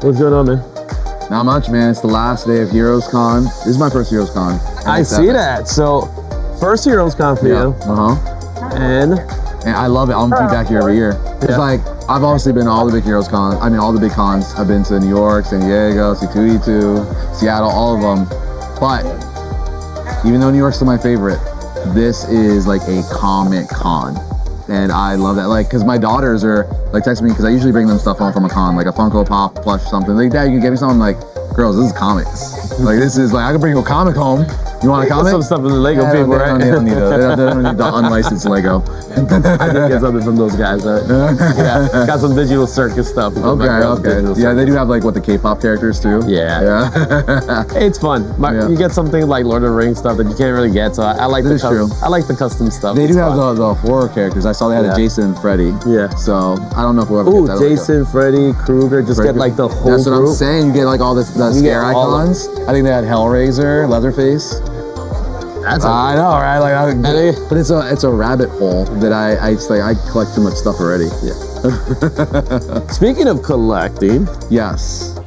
What's going on, man? Not much, man. It's the last day of HeroesCon. This is my first HeroesCon. I see that. So, first HeroesCon for you. And I love it. I'm gonna be back here every year. It's like, I've obviously been to all the big HeroesCon. I mean, all the big cons. I've been to New York, San Diego, C2E2, Seattle, all of them. But even though New York's still my favorite, this is like a comic con. And I love that, like, because my daughters are like texting me, because I usually bring them stuff home from a con, like a Funko Pop plush, something. Like, Dad, you can get me something. Like, girls, this is comics. Like, this is like, I can bring you a comic home. You want a comic? Some stuff in the Lego people, right? They don't need the unlicensed Lego. I did get something from those guys. Yeah, got some digital circus stuff. Okay. Yeah, they do have like what the K-pop characters too. Yeah. It's fun. You get something like Lord of the Rings stuff that you can't really get. So I like I like the custom stuff. They do have the horror characters. I saw they had a Jason and Freddy. Yeah. So I don't know if we'll ever get that. Jason, Freddy, Krueger. Just get like the whole. That's what I'm saying. You get like all the scare icons. I think they had Hellraiser, Leatherface. I know, right? Like, but it's a rabbit hole that I collect too much stuff already. Yeah. Speaking of collecting, yes,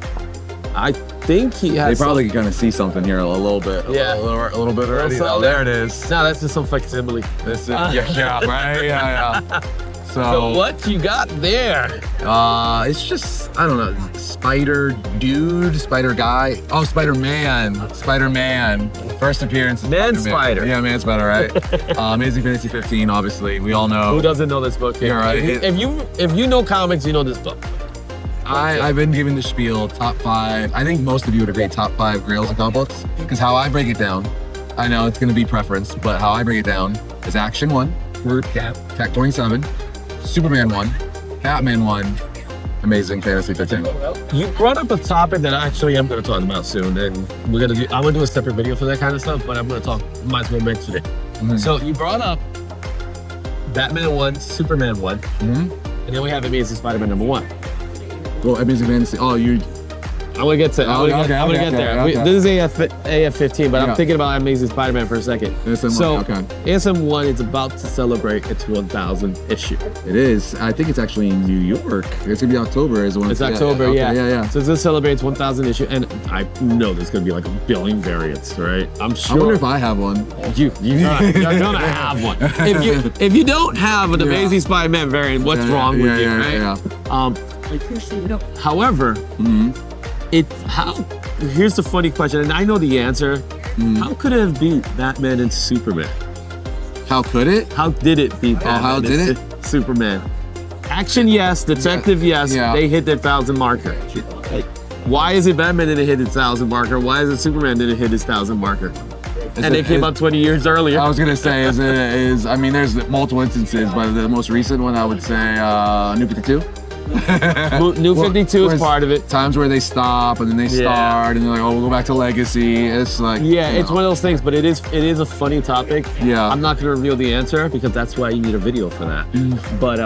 I think he has. They probably kind of see something here a little bit. Yeah, a little bit already. Oh, there it is. No, that's just some facsimile. This is right. Yeah. So what you got there? It's just, I don't know, Spider Dude, Spider Guy. Oh, Spider-Man. First appearance. Spider. Yeah, Man Spider, right? Amazing Fantasy 15, obviously. We all know. Who doesn't know this book here? Yeah, right. If you know comics, you know this book. I've been giving the spiel, top 5. I think most of you would agree, top 5 grails of comic books. Because how I break it down, I know it's going to be preference, but how I break it down is Action 1, Cat 27, Superman 1, Batman 1, Amazing Fantasy 15. You brought up a topic that actually I'm going to talk about soon, and I'm going to do a separate video for that kind of stuff, but I'm going to might as well mention it. So you brought up Batman 1, Superman 1, and then we have Amazing Spider-Man number 1. Well, Amazing Fantasy. Oh, I'm gonna get there. Okay. This is AF15, but I'm thinking about Amazing Spider-Man for a second. ASM1 is about to celebrate its 1,000th issue. It is. I think it's actually in New York. It's gonna be October. It's October, yeah. So this celebrates 1,000th issue, and I know there's gonna be like a billion variants, right? I'm sure. I wonder if I have one. You're gonna have one. If you don't have an Amazing Spider-Man variant, what's wrong with you, right? However, here's the funny question, and I know the answer. How could it have beat Batman and Superman? How could it? How did it beat Batman how did it? Superman? Action, yes. Detective, yes. They hit their 1,000 marker. Why is it Batman didn't hit his 1,000 marker? Why is it Superman didn't hit his 1,000 marker? And they came out 20 years earlier. I was gonna say, I mean, there's multiple instances, but the most recent one I would say, New 52. New 52 is part of it. Times where they stop and then they start and they're like, oh, we'll go back to Legacy. It's like, it's one of those things, but it is a funny topic. Yeah. I'm not gonna reveal the answer because that's why you need a video for that. But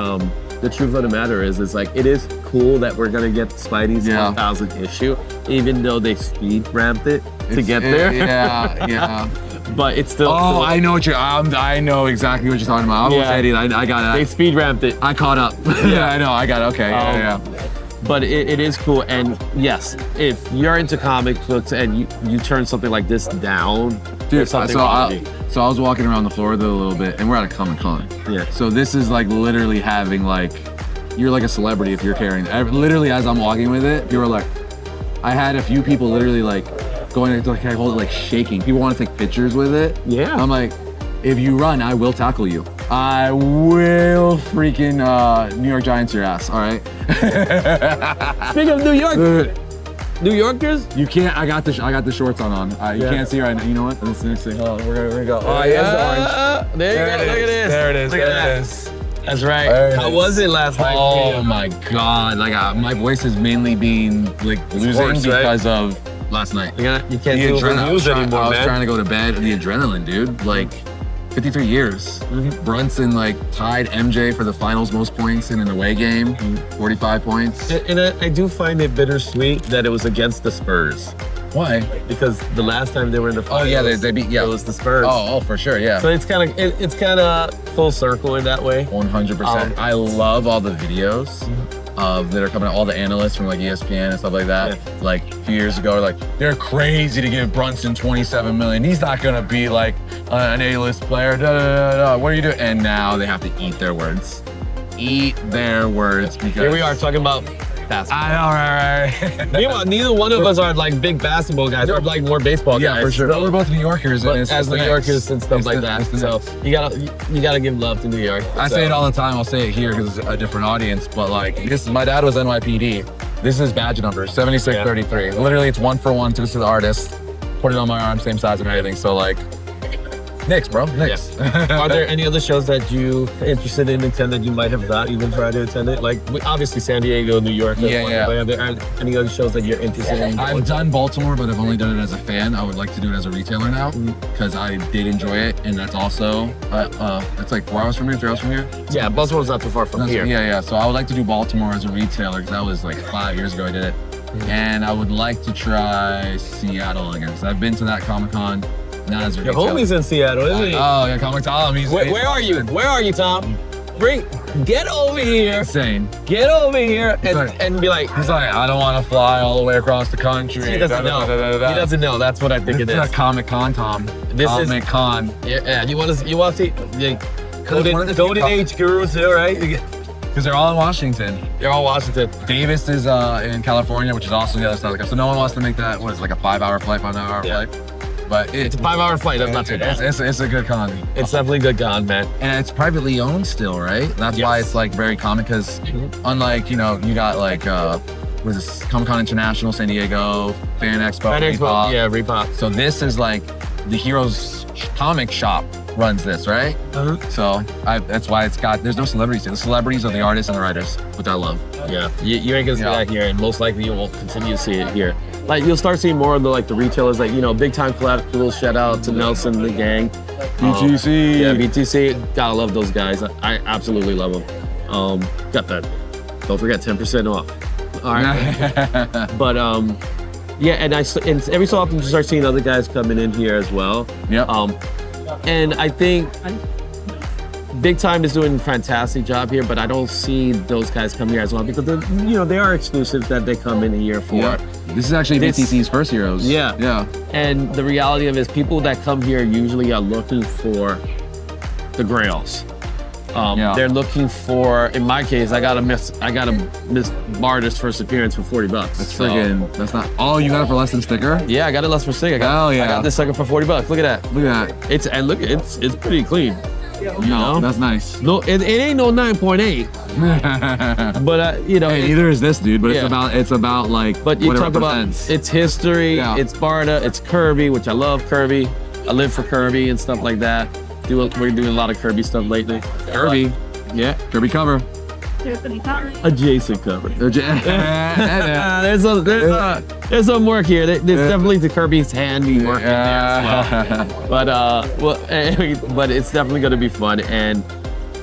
the truth of the matter is like, it is cool that we're gonna get Spidey's 1,000th issue, even though they speed ramped it to get there. Yeah. But it's still. Oh, I know I know exactly what you're talking about. I almost said it. I got it. They speed ramped it. I caught up. Yeah, I know. I got it. Okay. Yeah. But it is cool, and yes, if you're into comic books and you turn something like this down, dude. So I was walking around the floor a little bit, and we're at a Comic-Con. Yeah. So this is like literally having like, you're like a celebrity if you're carrying. Literally, as I'm walking with it, people are like, I had a few people literally like going to like, hold it, like shaking. People want to take pictures with it. Yeah. I'm like, if you run, I will tackle you. I will freaking New York Giants your ass, all right? Speaking of New York, New Yorkers? You can't, I got the shorts on. You can't see right now. You know what? Let's see. Hold on, we're gonna go. Oh, yeah, orange. There you go, look at this. There it is, look at this. That's right. How was it last night? Oh my God, like my voice has mainly been like losing because of last night. You can't do reviews anymore, I was trying to go to bed. The adrenaline, dude. Like, 53 years. Brunson like tied MJ for the finals most points in an away game, 45 points. And I do find it bittersweet that it was against the Spurs. Why? Because the last time they were in the finals, they beat it was the Spurs. Oh, for sure, yeah. So it's kind of full circle in that way. 100%. I love all the videos. that are coming out, all the analysts from like ESPN and stuff like that. Yeah. Like a few years ago, like they're crazy to give Brunson 27 million. He's not gonna be like an A-list player. Da, da, da, da. What are you doing? And now they have to eat their words. Eat their words because Here we are talking about basketball. I know, right? Meanwhile, neither one of us are like big basketball guys. We're like more baseball guys. Yeah, for sure. But we're both New Yorkers, But and it's as the New Yorkers and stuff It's like the- that. it's the So you gotta give love to New York. I say it all the time. I'll say it here because it's a different audience. But like, this, my dad was NYPD. This is badge number 7633. Literally, it's 1 for 1. Took this to the artist. Put it on my arm, same size and everything. So like, Knicks, bro. Knicks. Are there any other shows that you interested in attend that you might have not even tried to attend it? Like obviously San Diego, New York. Yeah. But are there any other shows that you're interested in? I've done Baltimore, but I've only done it as a fan. I would like to do it as a retailer now because I did enjoy it, and that's also it's like 4 hours from here, 3 hours from here. Yeah, Baltimore's not too far from here. Yeah. So I would like to do Baltimore as a retailer because that was like 5 years ago I did it, and I would like to try Seattle again because I've been to that Comic-Con. Not as a Your retailer. homie's in Seattle, isn't he? Oh yeah, Comic Tom. Where are you? Where are you, Tom? Get over here. Insane. Get over here Sorry. and be like, He's like, I don't want to fly all the way across the country. he doesn't know. He doesn't know. That's what I think it It's is. not Comic Con, Tom. This is- Comic Con. Yeah, you want to see the one of the Golden few Age guru too, right? Because they're all in Washington. They're all Washington. Davis is in California, which is also the other side of the country. So no one wants to make that, what is it, like a 5-hour flight, 5.5-hour Yeah. flight? But It's a 5-hour flight. That's not too bad. It's a good con. It's definitely good con, man. And it's privately owned still, right? That's why Yes. it's like very common because unlike, you got like, what is this, Comic-Con International, San Diego, Fan Expo, Fan Expo, Repop. yeah, Repop. So this is like the Heroes comic shop runs this, right? So that's why there's no celebrities here. The celebrities are the artists and the writers, which I love. Yeah, you ain't gonna see Yeah. that here, and most likely you will continue to see it here. Like you'll start seeing more of the retailers, like big time collateral. Shout out to Nelson and the gang. BTC. Yeah, BTC. Gotta love those guys. I absolutely love them. Got that. Don't forget 10% off. All right. But yeah, and every so often you start seeing other guys coming in here as well. Yep. And I think Big Time is doing a fantastic job here, but I don't see those guys come here as well because they are exclusives that they come in here for. Yeah. This is actually This- BTC's first Heroes. Yeah. Yeah. And the reality of it is people that come here usually are looking for the grails. Yeah. They're looking for, in my case, I gotta miss Barter's first appearance for $40. That's friggin', that's not, oh, you got it for less than sticker? Yeah, I got it less for stick. Hell yeah. I got this sucker for $40. Look at that. Look at that. It's pretty clean. No, that's nice. No, it ain't no 9.8, but Hey, neither is this, dude, but Yeah. it's about like But you what it talk about represents. its history, Yeah. it's Barda, it's Kirby, which I love Kirby. I live for Kirby and stuff like that. We're doing a lot of Kirby stuff lately. Kirby. Yeah. Kirby cover. Adjacent cover. Yeah. There's some work here. There's definitely the Kirby's handy work in there as well. But it's definitely going to be fun, and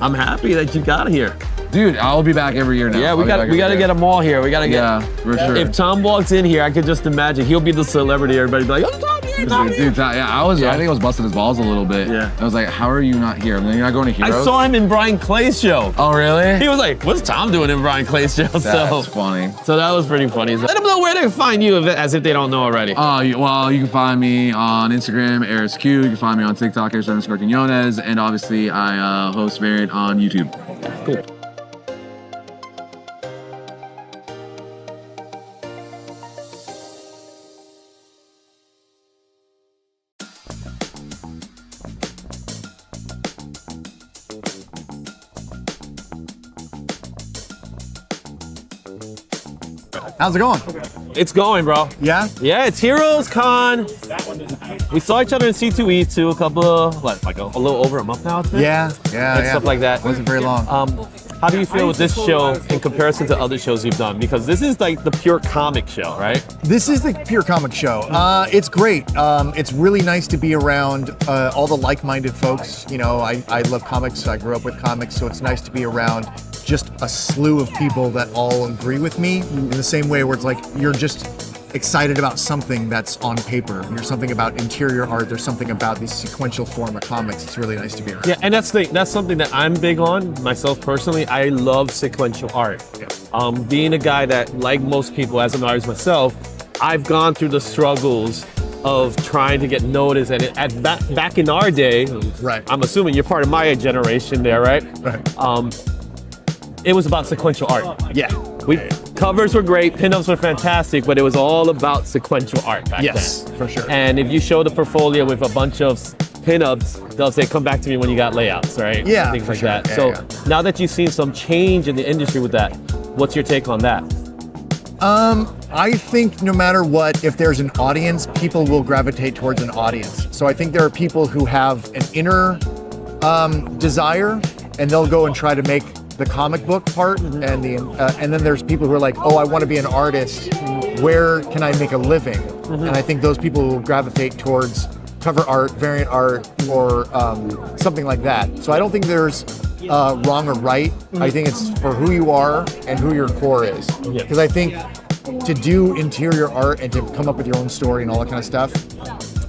I'm happy that you got here. Dude, I'll be back every year now. Yeah, we got to get them all here. We got to get. Yeah, for sure. If Tom walks in here, I could just imagine he'll be the celebrity. Everybody be like, "Oh, Tom here, Tom here." Dude, yeah, I think I was busting his balls a little bit. Yeah. I was like, how are you not here? You're not going to Heroes? I saw him in Brian Clay's show. Oh, really? He was like, "What's Tom doing in Brian Clay's show?" That's funny. So that was pretty funny. Let them know where they can find you, as if they don't know already. Well, you can find me on Instagram, ArrisQ. You can find me on TikTok, Arris_Quinones, and obviously I host Variant on YouTube. Cool. How's it going? It's going, bro. Yeah? Yeah, it's HeroesCon. We saw each other in C2E2 a couple of, a little over a month now, it's been? Yeah. And stuff like that. Wasn't very long. How do you feel with this show in comparison to other shows you've done? Because this is like the pure comic show, right? This is the pure comic show. It's great. It's really nice to be around all the like-minded folks. I love comics. I grew up with comics, so it's nice to be around just a slew of people that all agree with me in the same way where it's like you're just excited about something that's on paper. There's something about interior art. There's something about the sequential form of comics. It's really nice to be around. Yeah, and that's something that I'm big on myself personally. I love sequential art. Yeah. Being a guy that, like most people, as an artist myself, I've gone through the struggles of trying to get noticed. And back in our day, Right. I'm assuming you're part of my generation there, right? Right. It was about sequential art. Yeah. Covers were great, pinups were fantastic, but it was all about sequential art back Yes, then. for sure. And if you show the portfolio with a bunch of pinups, they'll say, come back to me when you got layouts, right? Yeah, Things for like sure. that. Yeah, So yeah. now that you've seen some change in the industry with that, what's your take on that? I think no matter what, if there's an audience, people will gravitate towards an audience. So I think there are people who have an inner desire, and they'll go and try to make the comic book part, and then there's people who are like, oh, I want to be an artist. Where can I make a living? And I think those people will gravitate towards cover art, variant art, or something like that. So I don't think there's wrong or right. I think it's for who you are and who your core is. Because I think to do interior art and to come up with your own story and all that kind of stuff,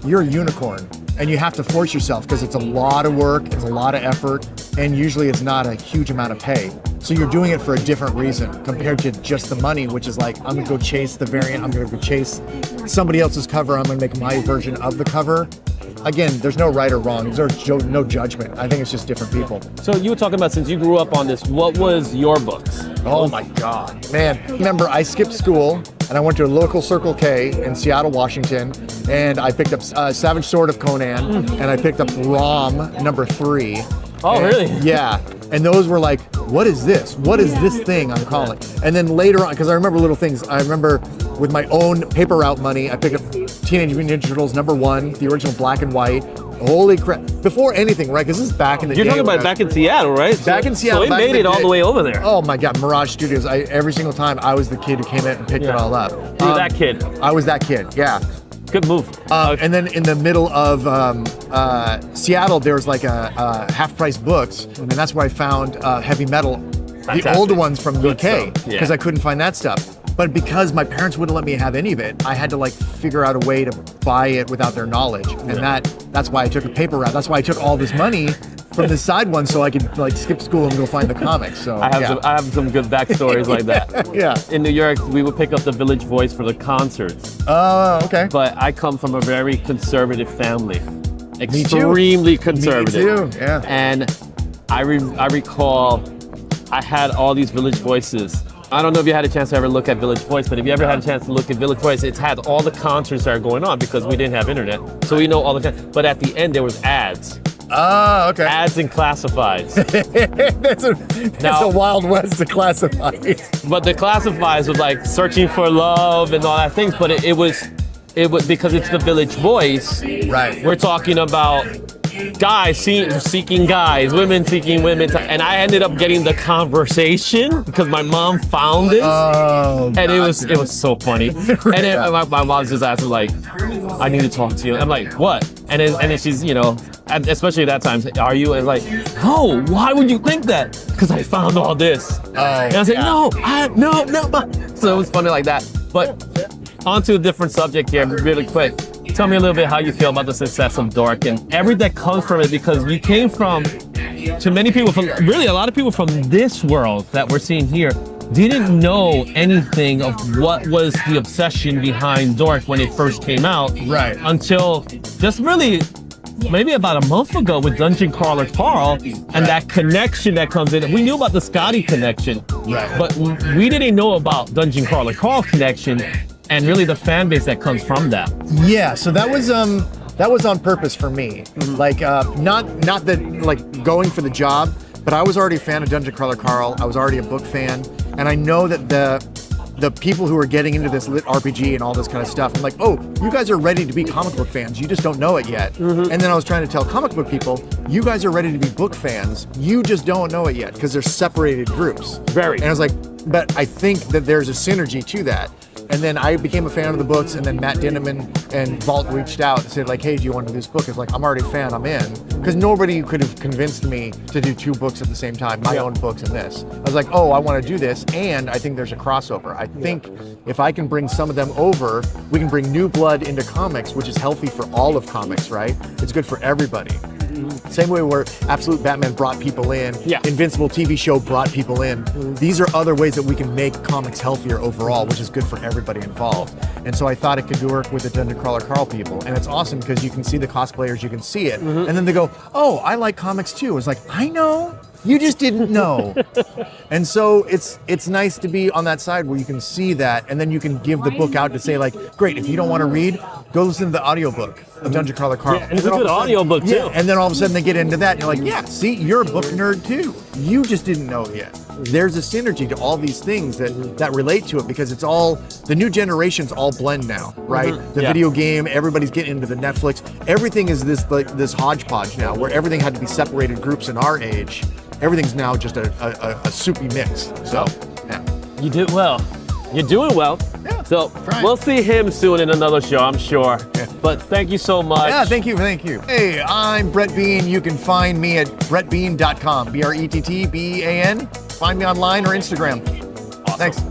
you're a unicorn. And you have to force yourself because it's a lot of work, it's a lot of effort, and usually it's not a huge amount of pay. So you're doing it for a different reason compared to just the money, which is like, I'm gonna go chase the variant, I'm gonna go chase somebody else's cover, I'm gonna make my version of the cover. Again, there's no right or wrong, there's no judgment. I think it's just different people. So you were talking about, since you grew up on this, what was your books? Oh my God, man. Remember, I skipped school and I went to a local Circle K in Seattle, Washington, and I picked up Savage Sword of Conan, and I picked up ROM #3. Oh, And- really? Yeah. And those were like, what is this? What is this thing I'm calling? And then later on, because I remember little things, I remember with my own paper route money, I picked up Teenage Mutant Ninja Turtles #1, the original black and white. Holy crap. Before anything, right? Because this is back in the You're day. talking about back in Seattle, right? Back in Seattle, So it back in made the it all day. the way over there. Oh my God, Mirage Studios. Every single time I was the kid who came in and picked it all up. You were that kid. I was that kid, yeah. Good move. And then in the middle of Seattle, there was like a half-price books, and that's where I found heavy metal, the Fantastic. older ones from Good UK, stuff, yeah. because I couldn't find that stuff. But because my parents wouldn't let me have any of it, I had to like figure out a way to buy it without their knowledge, and that's why I took a paper route. That's why I took all this money from the side one so I could like skip school and go find the comics. So I have some good backstories like that. Yeah. In New York, we would pick up the Village Voice for the concerts. Oh, okay. But I come from a very conservative family. too. Extremely conservative. Me too, yeah. And I recall I had all these Village Voices. I don't know if you had a chance to ever look at Village Voice, but if you ever had a chance to look at Village Voice, it's had all the concerts that are going on because we didn't have internet. So we know all the time. But at the end, there was ads. Oh, okay. Ads and classifies. That's Now- a Wild West to classify. But the classifies was like searching for love and all that things, but it was because it's the Village Voice. Right. We're talking about guys seeking guys, women seeking women, and I ended up getting the conversation because my mom found it, Oh, and it was so funny. And then my mom's just asking like, "I need to talk to you." I'm like, "What?" And then she's, and especially at that time, "Are you?" And like, "No, why would you think that?" Because I found all this. And I was like, "No, no." So it was funny like that. But onto a different subject here, really quick. Tell me a little bit how you feel about the success of Dorc and everything that comes from it, because you came from, to many people, from really a lot of people from this world that we're seeing here, didn't know anything of what was the obsession behind Dorc when it first came out. Right. Until just really maybe about a month ago with Dungeon Crawler Carl and that connection that comes in. We knew about the Scotty connection, Right. but we didn't know about Dungeon Crawler Carl connection and really the fan base that comes from that. Yeah, so that was on purpose for me. Like not that like going for the job, but I was already a fan of Dungeon Crawler Carl. I was already a book fan, and I know that the people who are getting into this lit RPG and all this kind of stuff, I'm like, oh, you guys are ready to be comic book fans. You just don't know it yet. And then I was trying to tell comic book people, you guys are ready to be book fans. You just don't know it yet because they're separated groups. Very. And I was like, but I think that there's a synergy to that. And then I became a fan of the books, and then Matt Dinneman and Vault reached out and said like, hey, do you want to do this book? It's like, I'm already a fan, I'm in. Because nobody could have convinced me to do 2 books at the same time, my own books and this. I was like, oh, I want to do this, and I think there's a crossover. I think if I can bring some of them over, we can bring new blood into comics, which is healthy for all of comics, right? It's good for everybody. Same way where Absolute Batman brought people in, Yeah. Invincible TV show brought people in. These are other ways that we can make comics healthier overall, which is good for everybody involved. And so I thought it could work with the Dungeon Crawler Carl people. And it's awesome because you can see the cosplayers, you can see it. And then they go, oh, I like comics too. It's like, I know. You just didn't know. And so it's nice to be on that side where you can see that, and then you can give the book out to say, like, great, if you don't want to read, go listen to the audiobook of Dungeon Crawler Carl. Yeah, and it's a good audiobook too. And then all of a sudden they get into that, and you're like, yeah, see, you're a book nerd too. You just didn't know it yet. There's a synergy to all these things that relate to it, because it's all, the new generations all blend now, right? The video game, everybody's getting into the Netflix. Everything is this hodgepodge now, where everything had to be separated groups in our age. Everything's now just a soupy mix. So, yeah. You did well. You're doing well. Yeah, So trying. we'll see him soon in another show, I'm sure. Yeah. But thank you so much. Yeah, thank you. Hey, I'm Brett Bean. You can find me at brettbean.com, BRETTBEAN. Find me online or Instagram. Awesome. Thanks.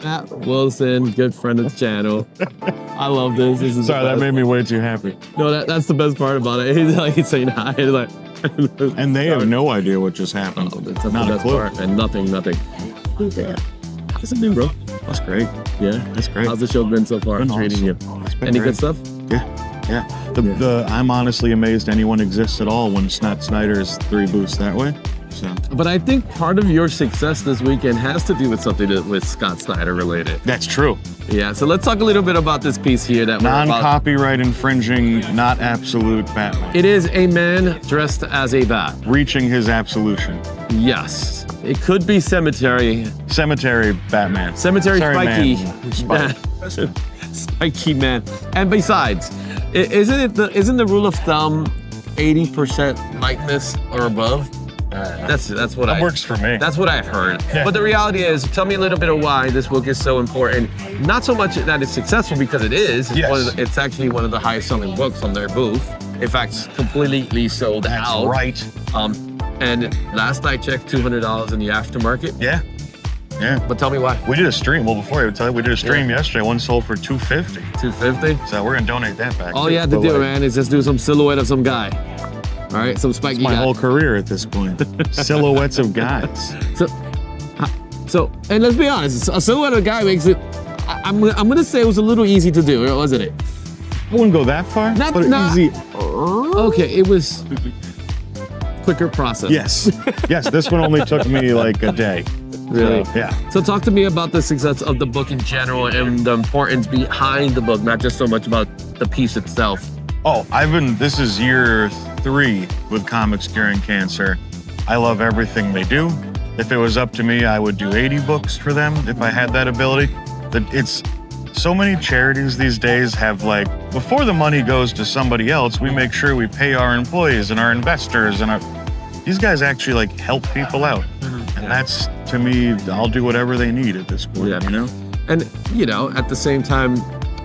Matt Wilson, good friend of the channel. I love this. This is Sorry, that made me way too happy. No, that's the best part about it. He's saying hi. He's like, And they have no idea what just happened. that's Not the a best clue. part. And nothing. Yeah. How's it been, bro? That's great. Yeah, That's great. How's the show been so far? Been Treating you? It's been Any great. good stuff? Yeah. I'm honestly amazed anyone exists at all when Snot Snyder's 3 booths that way. So But I think part of your success this weekend has to do with something with Scott Snyder related. that's true. Yeah, so let's talk a little bit about this piece here that we're about. Non-copyright infringing, not absolute Batman. It is a man dressed as a bat. Reaching his absolution. Yes. It could be Cemetery. Cemetery Batman. Cemetery Sorry, Spiky. man. Spiky man. And besides, isn't the rule of thumb 80% likeness or above? That's what That works for me. That's what I've heard. Yeah. But the reality is, tell me a little bit of why this book is so important. Not so much that it's successful, because it is. It's, Yes. it's actually one of the highest selling books on their booth. In fact, it's completely sold That's out. right. And last I checked, $200 in the aftermarket. Yeah. Yeah. But tell me why. We did a stream. Well, before I would tell you, we did a stream yesterday. One sold for $250. $250. So we're gonna donate that back. All too. you had to But, do, like, man, is just do some silhouette of some guy. All right, some spiky my guy. whole career at this point. Silhouettes of guys. So, and let's be honest, a silhouette of a guy makes it. I'm gonna say it was a little easy to do, wasn't it? I wouldn't go that far, Not- but not- easy. Okay, it was quicker process. Yes. Yes, this one only took me like a day. Really? So, yeah. So talk to me about the success of the book in general and the importance behind the book, not just so much about the piece itself. Oh, this is year 3 with Comics Curing Cancer. I love everything they do. If it was up to me, I would do 80 books for them if I had that ability. It's so many charities these days have, like, before the money goes to somebody else, we make sure we pay our employees and our investors and these guys actually like help people out. And that's, to me, I'll do whatever they need at this point, you know? And, you know, at the same time,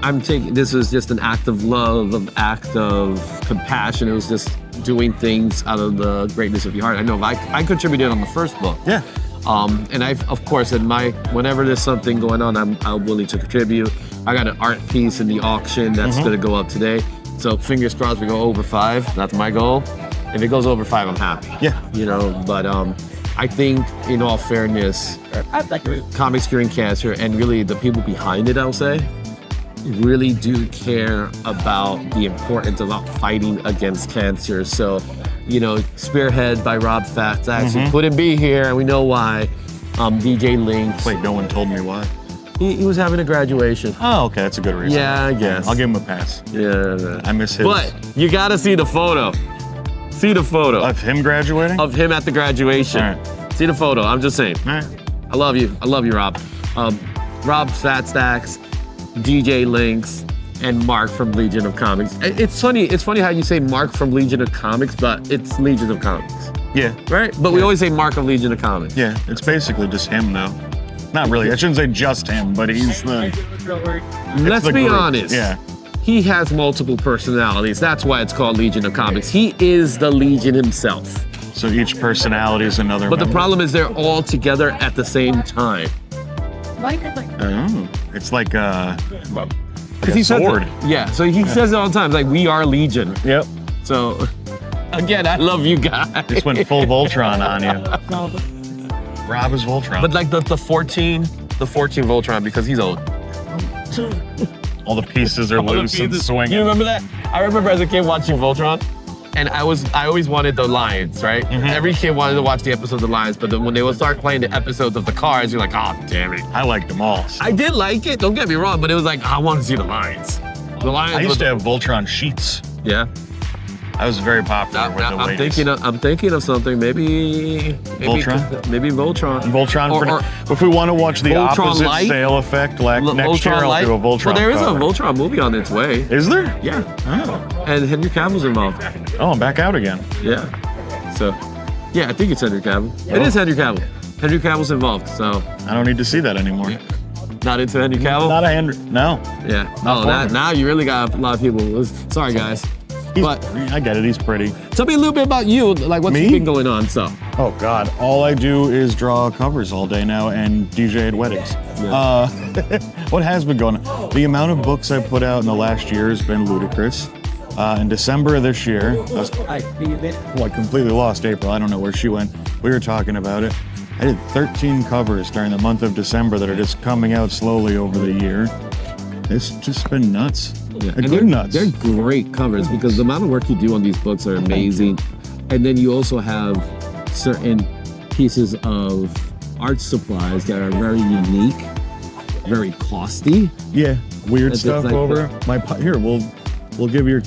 I'm taking this is just an act of love, an act of compassion. It was just doing things out of the greatness of your heart. I know I contributed on the first book. Yeah. And I've, of course, whenever there's something going on, I'm willing to contribute. I got an art piece in the auction that's going to go up today. So fingers crossed we go over 5. That's my goal. If it goes over 5, I'm happy. Yeah. You know, but I think, in all fairness, Comics Curing Cancer and really the people behind it, I'll say, really do care about the importance about fighting against cancer. So spearhead by Rob Fats. Actually couldn't be here, and we know why. DJ Link. Wait, no one told me why. He was having a graduation. Oh, okay, that's a good reason. Yeah, I guess. I'll give him a pass. Yeah. I miss his. But you gotta see the photo. See the photo. Of him graduating? Of him at the graduation. All right. See the photo. I'm just saying. All right. I love you. I love you, Rob. Rob Fat Stacks, DJ Links, and Mark from Legion of Comics. It's funny how you say Mark from Legion of Comics, but it's Legion of Comics. Yeah. Right? But we always say Mark of Legion of Comics. Yeah, it's basically just him though. Not really. I shouldn't say just him, but he's the. Let's be group. honest. Yeah. He has multiple personalities. That's why it's called Legion of Comics. He is the Legion himself. So each personality is another. But the member. problem is they're all together at the same time. Oh, it's like a He says sword. Yeah, so he says it all the time, like, we are Legion. Yep. So, again, I love you guys. Just went full Voltron on you. Rob is Voltron. But like the 14 Voltron, because he's old. all the pieces are All the loose and pieces. swinging. You remember that? I remember as a kid watching Voltron, and I always wanted the Lions, right? Every kid wanted to watch the episodes of the Lions, but then when they would start playing the episodes of the Cars, you're like, oh, damn it. I liked them all. I did like it, don't get me wrong, but it was like, I want to see the Lions. The Lions I was used to have Voltron sheets. Yeah. I was very popular with the I'm ladies. thinking of something. Maybe Voltron? Maybe Voltron. Voltron. Or if we want to watch the Voltron opposite Light? sale effect, like next year, I'll do a Voltron. Well, there is cover. a Voltron movie on its way. Is there? Yeah. Oh. And Henry Cavill's involved. Oh, I'm back out again. Yeah. So, yeah, I think it's Henry Cavill. It is Henry Cavill. Henry Cavill's involved, so. I don't need to see that anymore. Not into Henry Cavill? Not a Henry. No. Yeah. Not for me. Now you really got a lot of people. Sorry, guys. But I get it. He's pretty. tell me a little bit about you. Like, what's Me? been going on? So. Oh God! All I do is draw covers all day now and DJ at weddings. Yeah. What has been going on? The amount of books I put out in the last year has been ludicrous. In December of this year, I completely lost April. I don't know where she went. We were talking about it. I did 13 covers during the month of December that are just coming out slowly over the year. It's just been nuts. Yeah. Good they're nuts. They're great covers because the amount of work you do on these books are amazing. And then you also have certain pieces of art supplies that are very unique, very costly. Yeah, weird It's stuff like over here. We'll give your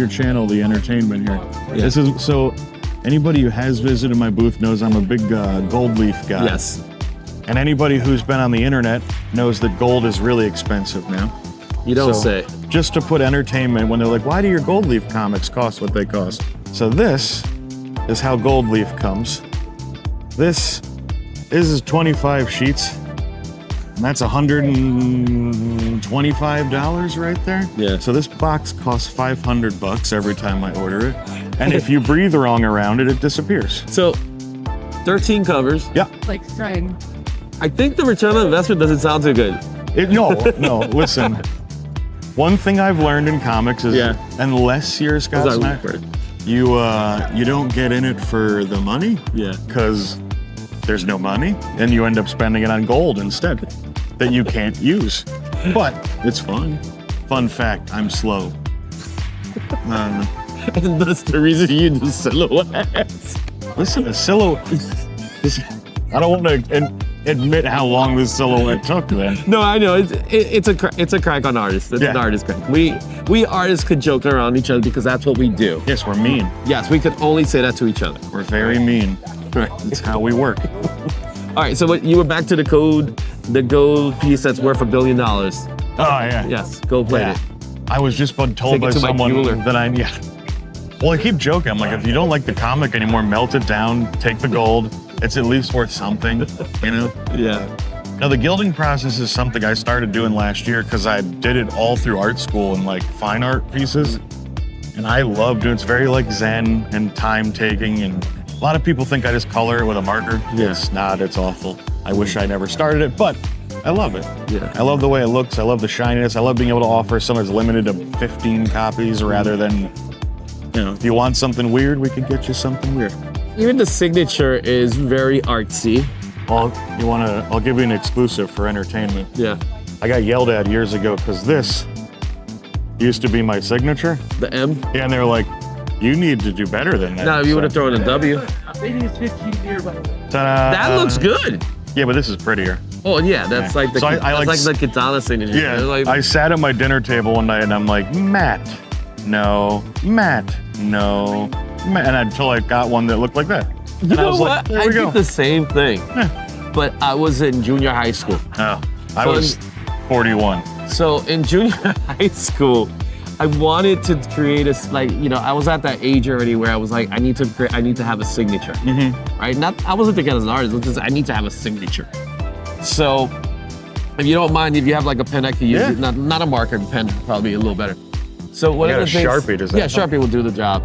channel the entertainment here. Yeah. This is so. Anybody who has visited my booth knows I'm a big gold leaf guy. Yes. And anybody who's been on the internet knows that gold is really expensive now. You don't So, say. Just to put entertainment, when they're like, why do your gold leaf comics cost what they cost? So this is how gold leaf comes. This is 25 sheets. And that's $125 right there. Yeah. So this box costs $500 every time I order it. And if you breathe wrong around it, it disappears. So, 13 covers. Yeah. Like trying. I think the return on investment doesn't sound too good. No, listen. One thing I've learned in comics is unless you're a Scott Snyder, you don't get in it for the money. Yeah. Because there's no money, and you end up spending it on gold instead that you can't use. But it's fun. Fun fact, I'm slow. And that's the reason you do silhouettes. Listen, a silhouette. I don't want to admit how long this silhouette took then. No, I know. It's a crack on artists. It's an artist crack. We artists could joke around each other because that's what we do. Yes, we're mean. Yes, we could only say that to each other. We're very mean. Right. That's how we work. All right, so you were back to the gold piece that's worth $1 billion. Oh, yeah. Yes, gold plated. I was just told Take by it to my someone jeweler. that Well, I keep joking. I'm like, if you don't like the comic anymore, melt it down, take the gold. It's at least worth something, you know? Yeah. Now, the gilding process is something I started doing last year because I did it all through art school and like fine art pieces. And I love doing it. It's very like zen and time taking. And a lot of people think I just color it with a marker. Yeah. It's not, it's awful. I wish I never started it, but I love it. Yeah. I love the way it looks. I love the shininess. I love being able to offer something that's limited to 15 copies rather than, you know, if you want something weird, we could get you something weird. Even the signature is very artsy. Well, I'll give you an exclusive for entertainment. Yeah. I got yelled at years ago because this used to be my signature. The M. Yeah, and they were like, You need to do better than that. No, you would have thrown a W. Ta-da. That looks good. Yeah, but this is prettier. Oh yeah, that's like the So I like the katana signature. Yeah, Like, I sat at my dinner table one night and I'm like, Matt, no, Matt, no, Matt. And until I got one that looked like that. you And I know was what? like, there I we did go. the same thing, but I was in junior high school. Oh, I So was 41. So in junior high school, I wanted to create I was at that age already where I was like, I need to have a signature, right? I wasn't thinking as an artist, it was just I need to have a signature. So if you don't mind, if you have like a pen, I can use it. Not a marker, pen probably a little better. So one of the things, Sharpie, does that yeah, help? Sharpie will do the job.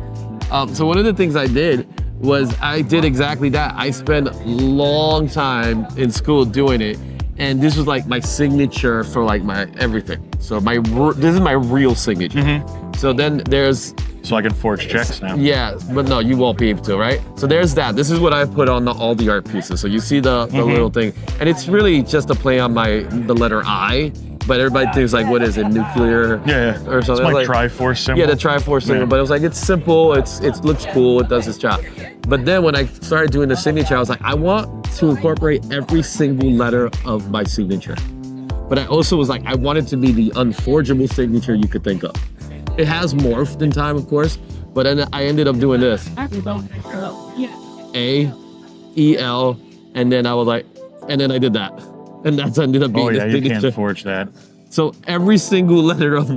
So one of the things I did was I did exactly that. I spent a long time in school doing it. And this was like my signature for like my everything. So this is my real signature. So then there's, So I can forge checks now. yeah, but no, you won't be able to, right? So there's that. This is what I put on all the art pieces. So you see the little thing. And it's really just a play on the letter I, but everybody thinks like, what is it, nuclear? Yeah. Or It's something. my Like, Triforce symbol. yeah, the Triforce symbol, Yeah. but it was like, it's simple, it looks cool, it does its job. But then when I started doing the signature, I was like, I want to incorporate every single letter of my signature. But I also was like, I want it to be the unforgeable signature you could think of. It has morphed in time, of course, but then I ended up doing this. A, E, L, and then I was like, and then I did that. And that's ended up being Oh yeah, the you signature. can't forge that. So every single letter of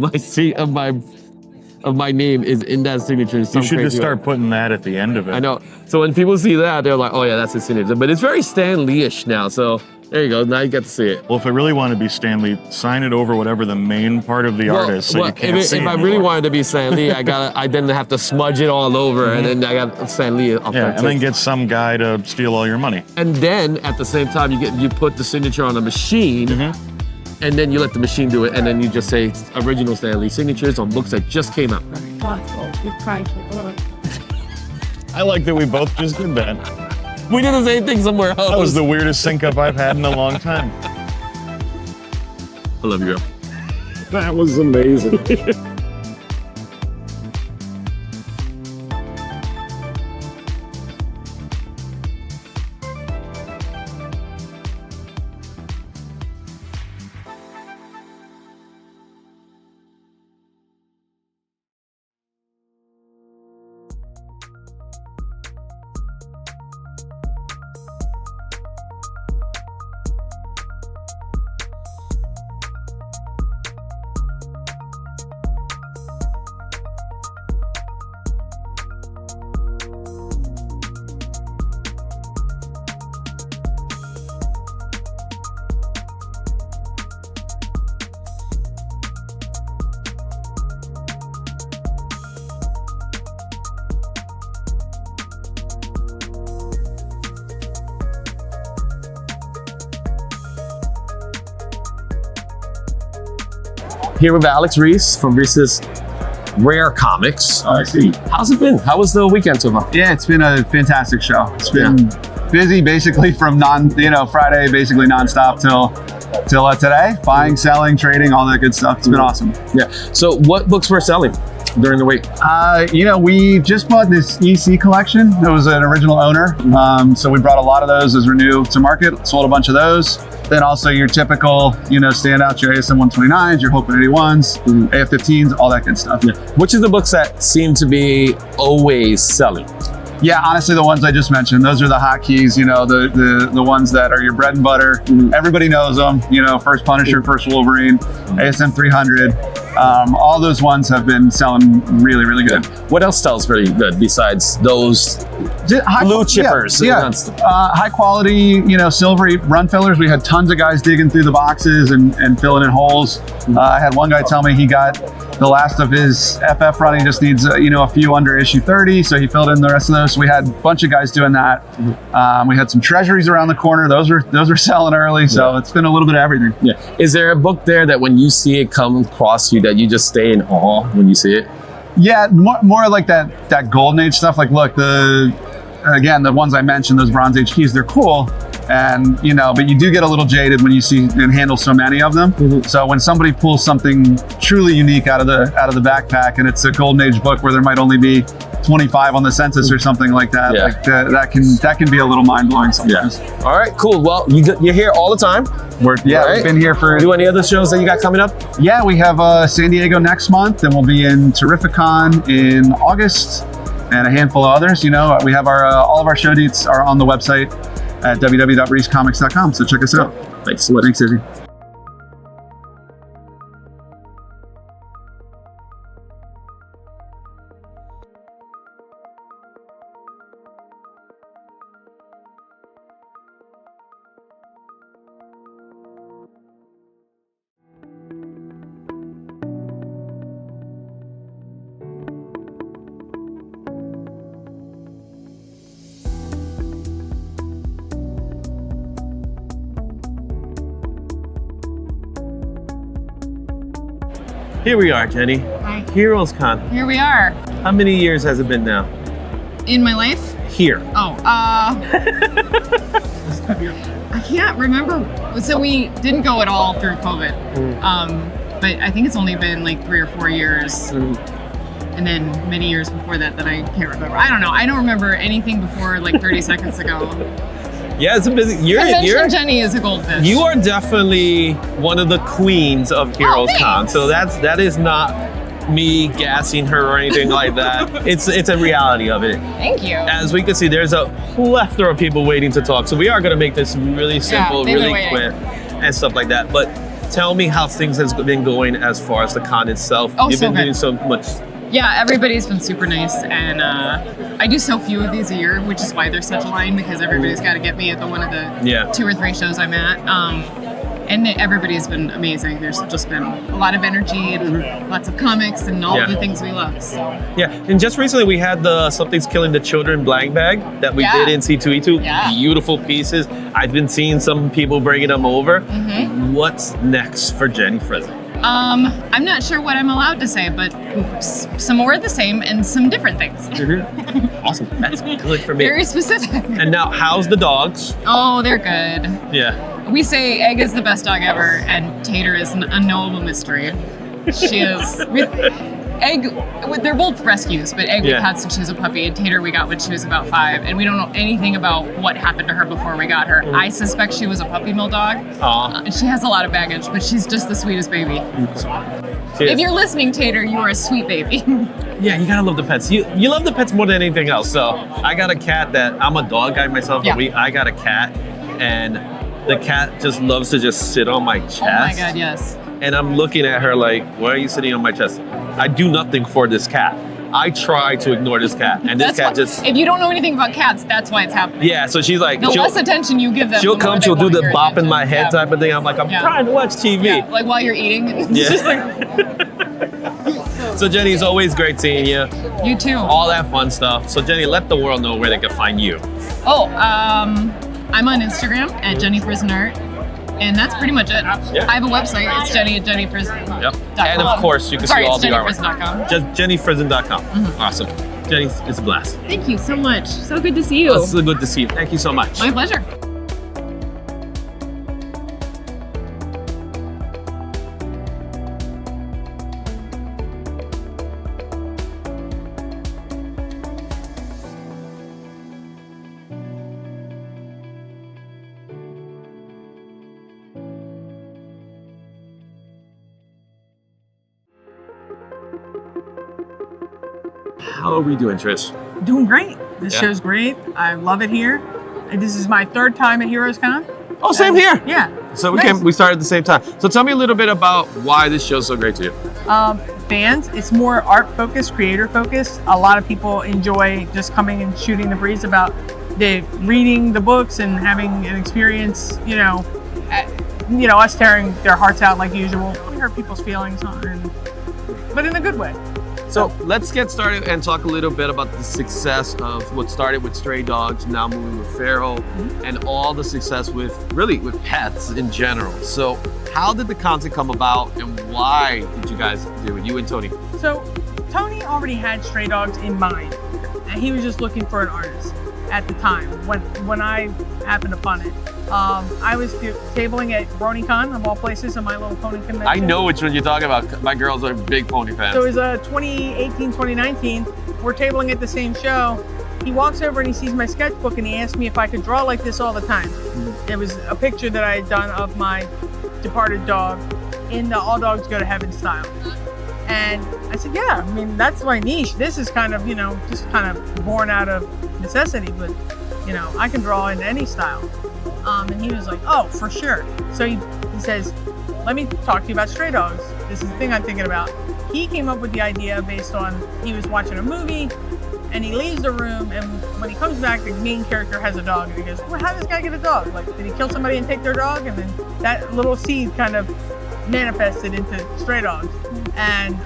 my name is in that signature. You should just start putting that at the end of it. I know. So when people see that, they're like, oh yeah, that's his signature. But it's very Stan Lee-ish now. So there you go. Now you get to see it. Well, if I really want to be Stanley, sign it over whatever the main part of the art is, so you can't see if I it really anymore. wanted to be Stan Lee, I then have to smudge it all over, and then I got Stan Lee off Yeah, that and then too. get some guy to steal all your money. And then at the same time, you put the signature on a machine. And then you let the machine do it, and then you just say original Stan Lee signatures on books that just came out. I like that we both just did that. We did the same thing somewhere else. That was the weirdest sync up I've had in a long time. I love you, girl. That was amazing. Here with Alex Reese from Reese's Rare Comics. I see. How's it been? How was the weekend so far? Yeah, it's been a fantastic show. It's been busy, basically from Friday, basically nonstop till today. Buying, selling, trading, all that good stuff. It's been awesome. Yeah. So what books were selling during the week? We just bought this EC collection. It was an original owner, so we brought a lot of those as we're new to market. Sold a bunch of those. Then also your typical, standouts, your ASM 129s, your Hope 81s, AF15s, all that good stuff. Yeah. Which is the books that seem to be always selling? Yeah, honestly, the ones I just mentioned, those are the hotkeys, the ones that are your bread and butter. Everybody knows them, first Punisher, first Wolverine, ASM 300. All those ones have been selling really, really good. What else sells pretty good besides those blue chippers? Yeah. High quality, silvery run fillers. We had tons of guys digging through the boxes and filling in holes. I had one guy tell me he got the last of his FF run. He just needs, a few under issue 30. So he filled in the rest of those. So we had a bunch of guys doing that. We had some treasuries around the corner. Those were selling early. So it's been a little bit of everything. Yeah. Is there a book there that when you see it come across you that you just stay in awe when you see it? Yeah, more like that golden age stuff. Like, look, the ones I mentioned, those Bronze Age keys, they're cool. And but you do get a little jaded when you see and handle so many of them. So when somebody pulls something truly unique out of the backpack, and it's a golden age book where there might only be 25 on the census or something like that, like that can be a little mind blowing sometimes. All right, cool. Well, you're here all the time. We've been here for. Do any other shows that you got coming up? Yeah, we have San Diego next month, and we'll be in Terrificon in August, and a handful of others. We have our all of our show dates are on the website at www.reesecomics.com. So check us out. Thanks so much. Thanks, Izzy. Here we are, Jenny. Hi. HeroesCon. Here we are. How many years has it been now? In my life? Here. Oh, I can't remember. So we didn't go at all through COVID. But I think it's only been like 3 or 4 years. And then many years before that I can't remember. I don't know. I don't remember anything before like 30 seconds ago. Yeah, it's a busy. Convention Jenny is a goldfish. You are definitely one of the queens of HeroesCon. So that is not me gassing her or anything like that. It's a reality of it. Thank you. As we can see, there's a plethora of people waiting to talk. So we are going to make this really simple, really quick, and stuff like that. But tell me how things has been going as far as the con itself. You've been doing so much. Yeah, everybody's been super nice, and I do so few of these a year, which is why there's such a line, because everybody's got to get me at one of the 2 or 3 shows I'm at. And everybody's been amazing. There's just been a lot of energy and lots of comics and all the things we love. So. Yeah, and just recently we had the Something's Killing the Children blank bag that we did in C2E2. Yeah. Beautiful pieces. I've been seeing some people bringing them over. What's next for Jenny Frison? I'm not sure what I'm allowed to say, but some more of the same and some different things. Awesome. That's good for me. Very specific. And now, how's the dogs? Oh, they're good. Yeah. We say Egg is the best dog ever, and Tater is an unknowable mystery. She is. Egg, they're both rescues, but Egg we've had since she was a puppy, and Tater we got when she was about 5, and we don't know anything about what happened to her before we got her. I suspect she was a puppy mill dog. And she has a lot of baggage, but she's just the sweetest baby. If you're listening, Tater, you are a sweet baby. Yeah, you gotta love the pets. You love the pets more than anything else. So I got a cat that, I'm a dog guy myself, but I got a cat, and the cat just loves to just sit on my chest. Oh my God, yes. And I'm looking at her like, why are you sitting on my chest? I do nothing for this cat. I try to ignore this cat, and this cat just... If you don't know anything about cats, that's why it's happening. Yeah, so she's like... The less attention you give them, she'll come, she'll do the bop in my head Yeah. type of thing. I'm like, I'm trying to watch TV. Yeah, like while you're eating. It's just like, So Jenny, it's always great seeing you. you too. All that fun stuff. So Jenny, let the world know where they can find you. Oh, I'm on Instagram at Jenny Frison Art, and that's pretty much it. Yeah. I have a website. It's jenny@jennyfrison.com. Yep. And of course, you can see all the artwork. jennyfrison.com. Just jennyfrison.com. Awesome. Jenny, it's a blast. Thank you so much. So good to see you. It's so good to see you. Thank you so much. My pleasure. How are we doing, Trish? Doing great. This show's great. I love it here. And this is my 3rd time at HeroesCon. Oh, same here. Yeah. So Nice. we started at the same time. So tell me a little bit about why this show's so great to you. Fans, it's more art focused, creator focused. A lot of people enjoy just coming and shooting the breeze about reading the books and having an experience, us tearing their hearts out like usual. We hurt people's feelings, but in a good way. So let's get started and talk a little bit about the success of what started with Stray Dogs, now moving with Feral, and all the success with pets in general. So how did the concept come about, and why did you guys do it, you and Tony? So Tony already had Stray Dogs in mind, and he was just looking for an artist. at the time when I happened upon it. I was tabling at BronyCon, of all places, in My Little Pony convention. I know which one you're talking about. My girls are big pony fans. So it was 2018, 2019. We're tabling at the same show. He walks over and he sees my sketchbook and he asked me if I could draw like this all the time. It was a picture that I had done of my departed dog in the All Dogs Go to Heaven style. And I said, yeah, I mean, that's my niche. This is kind of, just kind of born out of necessity, but, I can draw in any style. And he was like, oh, for sure. So he says, let me talk to you about Stray Dogs. This is the thing I'm thinking about. He came up with the idea based on, he was watching a movie and he leaves the room, and when he comes back, the main character has a dog. And he goes, well, how did this guy get a dog? Like, did he kill somebody and take their dog? And then that little seed kind of manifested into Stray Dogs. And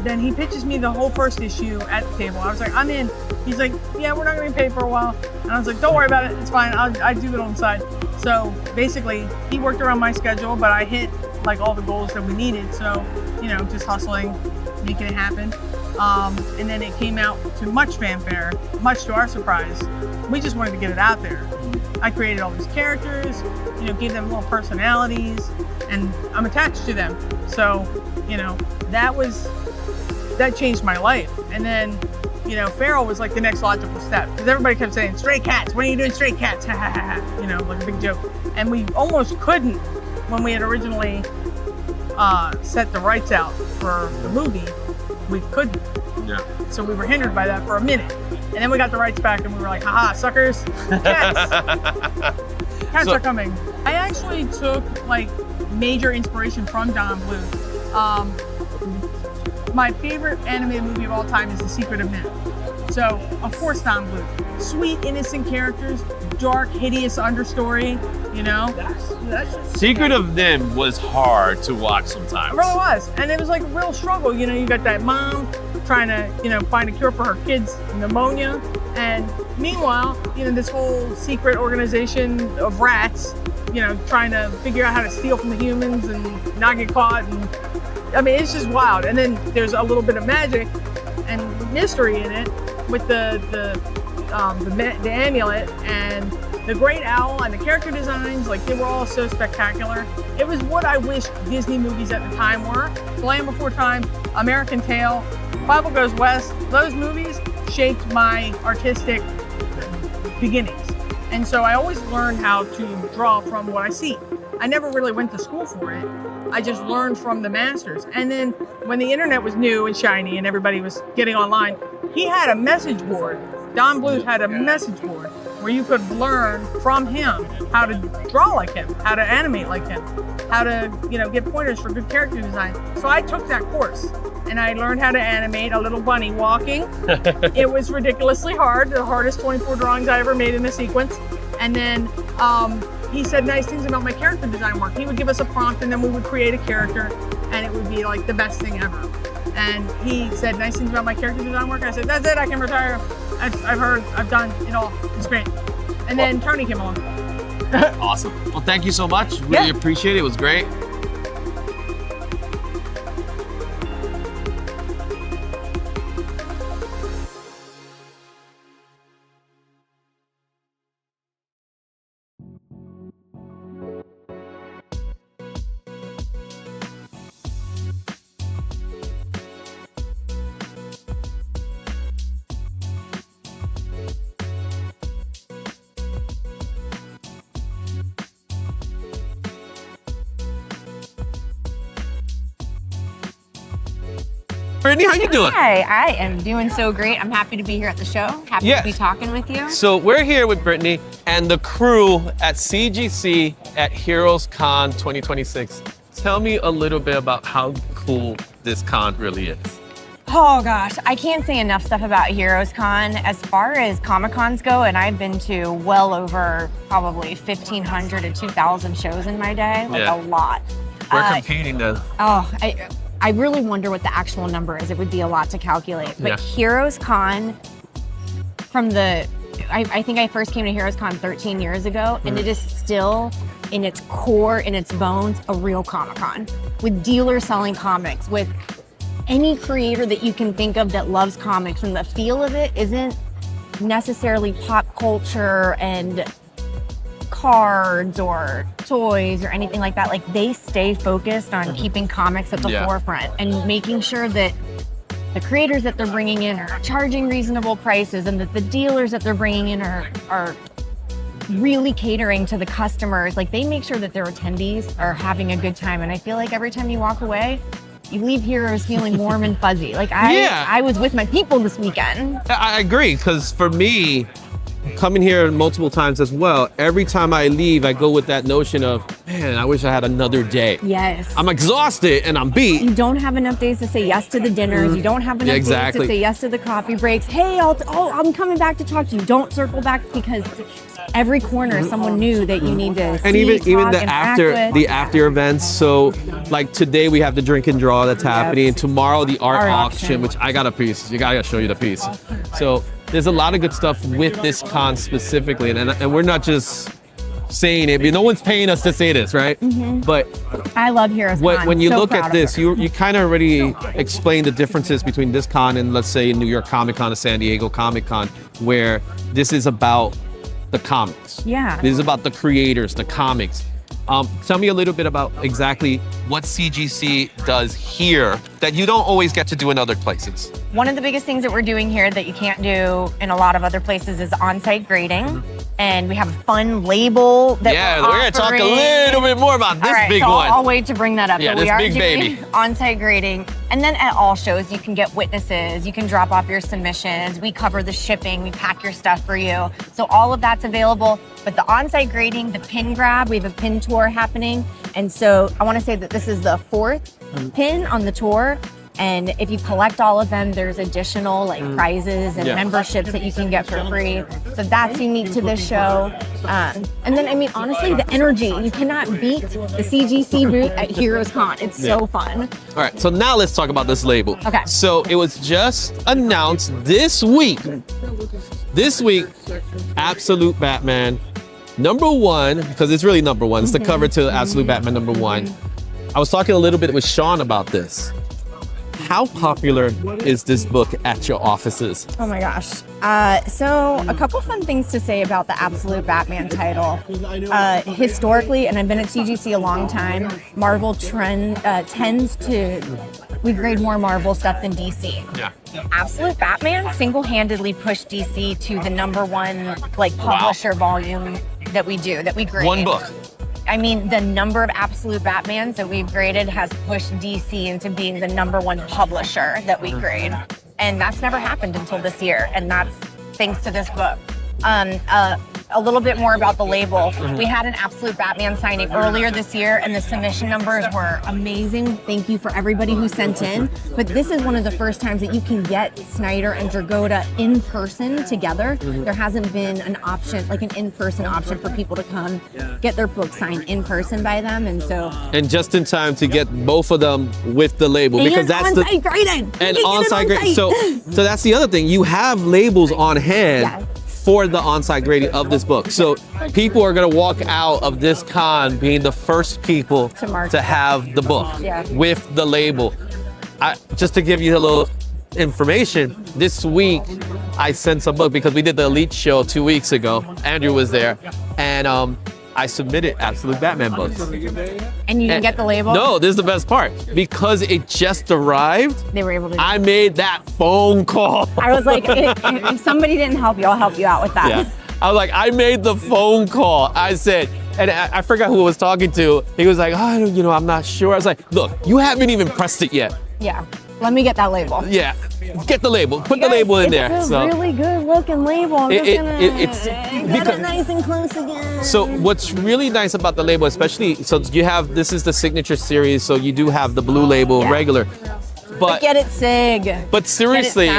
then he pitches me the whole first issue at the table. I was like, I'm in. He's like, yeah, we're not going to be paid for a while. And I was like, don't worry about it. It's fine. I do it on the side. So basically, he worked around my schedule, but I hit like all the goals that we needed. So, just hustling, making it happen. And then it came out to much fanfare, much to our surprise. We just wanted to get it out there. I created all these characters, gave them little personalities, and I'm attached to them. So, that changed my life. And then, Feral was like the next logical step, because everybody kept saying, Stray Cats, when are you doing Stray Cats? Like a big joke. And we almost couldn't when we had originally set the rights out for the movie. We couldn't. Yeah. So we were hindered by that for a minute. And then we got the rights back and we were like, haha, suckers, cats. Cats are coming. I actually took like major inspiration from Don Bluth. My favorite animated movie of all time is The Secret of NIMH. So, of course, Don Bluth. Sweet, innocent characters, dark, hideous understory, Secret of NIMH was hard to watch sometimes. It really was. And it was like a real struggle. You got that mom trying to, find a cure for her kid's pneumonia. And meanwhile, this whole secret organization of rats, trying to figure out how to steal from the humans and not get caught. And I mean, it's just wild. And then there's a little bit of magic and mystery in it with the amulet and the great owl and the character designs. Like, they were all so spectacular. It was what I wish Disney movies at the time were. Land Before Time, American Tail, Bible Goes West. Those movies shaped my artistic beginnings. And so I always learned how to draw from what I see. I never really went to school for it. I just learned from the masters. And then when the internet was new and shiny and everybody was getting online, he had a message board. Don Bluth had a message board where you could learn from him how to draw like him, how to animate like him, how to, get pointers for good character design. So I took that course and I learned how to animate a little bunny walking. It was ridiculously hard, the hardest 24 drawings I ever made in a sequence. And then he said nice things about my character design work. He would give us a prompt and then we would create a character and it would be like the best thing ever. And he said nice things about my character design work. I said, that's it, I can retire. I've heard, I've done it all. It's great. And then Tony came along. Awesome. Well, thank you so much. Really appreciate it. It was great. Brittany, how you doing? Hi, I am doing so great. I'm happy to be here at the show. Happy to be talking with you. So we're here with Brittany and the crew at CGC at HeroesCon 2026. Tell me a little bit about how cool this con really is. Oh gosh, I can't say enough stuff about HeroesCon. As far as Comic-Cons go, and I've been to well over probably 1,500 to 2,000 shows in my day, like a lot. We're competing then. Oh, I really wonder what the actual number is. It would be a lot to calculate. But HeroesCon, from I think I first came to HeroesCon 13 years ago, and it is still, in its core, in its bones, a real Comic-Con. With dealers selling comics, with any creator that you can think of that loves comics, and the feel of it isn't necessarily pop culture and cards or toys or anything like that. Like, they stay focused on keeping comics at the forefront and making sure that the creators that they're bringing in are charging reasonable prices, and that the dealers that they're bringing in are really catering to the customers. Like, they make sure that their attendees are having a good time. And I feel like every time you walk away, you leave Heroes feeling warm and fuzzy. Like, I was with my people this weekend. I agree, because for me, coming here multiple times as well, every time I leave, I go with that notion of, man, I wish I had another day. Yes. I'm exhausted and I'm beat. You don't have enough days to say yes to the dinners. You don't have enough days to say yes to the coffee breaks. Hey, I'm coming back to talk to you. Don't circle back, because every corner someone new that you need to see, and even the after after events. So like today we have the drink and draw that's happening, and tomorrow the art auction, which I got a piece. I gotta show you the piece. So there's a lot of good stuff with this con specifically, and we're not just saying it. No one's paying us to say this, right? But I love Heroes Con. When you so look at this, her. you kind of already explained the differences between this con and, let's say, New York Comic Con or San Diego Comic Con, where this is about the comics. Yeah. This is about the creators, the comics. Tell me a little bit about exactly what CGC does here that you don't always get to do in other places. One of the biggest things that we're doing here that you can't do in a lot of other places is on-site grading. And we have a fun label that we're going to talk a little bit more about this big one. I'll wait to bring that up. Yeah, but we this are big doing baby. On-site grading. And then at all shows, you can get witnesses. You can drop off your submissions. We cover the shipping. We pack your stuff for you. So all of that's available. But the on-site grading, the pin grab, we have a pin tour happening. And so I want to say that this is the 4th pin on the tour. And if you collect all of them, there's additional prizes and memberships that you can get for free. So that's unique to this show. And then, I mean, honestly, the energy, you cannot beat the CGC booth at HeroesCon. It's so fun. All right, so now let's talk about this label. Okay. So it was just announced this week. This week, Absolute Batman #1, because it's really #1. It's the cover to Absolute Batman #1. I was talking a little bit with Shawn about this. How popular is this book at your offices? Oh my gosh. So a couple fun things to say about the Absolute Batman title. Historically, and I've been at CGC a long time, Marvel tends to, we grade more Marvel stuff than DC. Yeah. Absolute Batman single-handedly pushed DC to the #1 publisher volume that we grade. One book. I mean, the number of Absolute Batmans that we've graded has pushed DC into being the #1 publisher that we grade. And that's never happened until this year. And that's thanks to this book. A little bit more about the label. We had an Absolute Batman signing earlier this year, and the submission numbers were amazing. Thank you for everybody who sent in. But this is one of the first times that you can get Snyder and Dragotta in person together. There hasn't been an option, like an in-person option for people to come get their book signed in person by them. And so, and just in time to get both of them with the label, because that's on-site graded. And on-site grading. So that's the other thing. You have labels on hand for the on-site grading of this book. So people are gonna walk out of this con being the first people to have the book with the label. Just to give you a little information, this week I sent some book because we did the Elite show 2 weeks ago. Andrew was there, and I submitted Absolute Batman books. And you didn't get the label? No, this is the best part. Because it just arrived, they were able to. I made that phone call. I was like, if somebody didn't help you, I'll help you out with that. Yeah. I was like, I made the phone call. I said, and I forgot who I was talking to. He was like, oh, I'm not sure. I was like, look, you haven't even pressed it yet. Yeah. Let me get that label. Yeah. Get the label. Put the label in there. It's a really good looking label. I'm just gonna get it nice and close again. So what's really nice about the label, especially, so you have, this is the signature series, so you do have the blue label regular. But get it SIG. But seriously,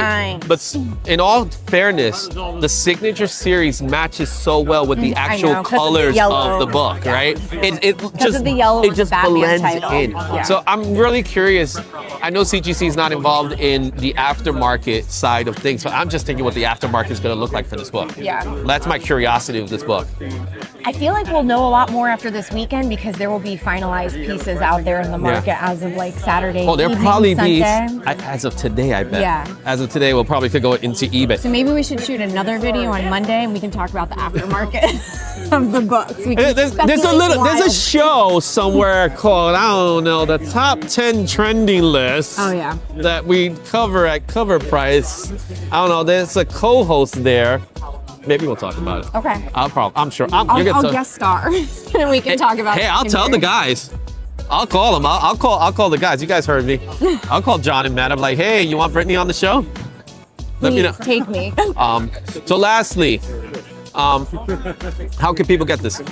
but in all fairness, the signature series matches so well with the actual colors of the book, right? It just blends in. Yeah. So I'm really curious. I know CGC is not involved in the aftermarket side of things, but I'm just thinking what the aftermarket is going to look like for this book. Yeah. That's my curiosity with this book. I feel like we'll know a lot more after this weekend because there will be finalized pieces out there in the market as of Saturday. Oh, there'll probably be As of today, I bet. Yeah. As of today, we'll probably could go into eBay. So maybe we should shoot another video on Monday and we can talk about the aftermarket of the books. We can There's a show somewhere called, I don't know, the top 10 trending list. Oh, yeah. That we cover at cover price. I don't know, there's a co-host there. Maybe we'll talk about it. Okay. I'm sure. I'll guest star and we can talk about it. Hey, I'll tell the guys. I'll call them. I'll call the guys. You guys heard me. I'll call John and Matt. I'm like, hey, you want Brittany on the show? Let me know. Take me. So lastly, how can people get this?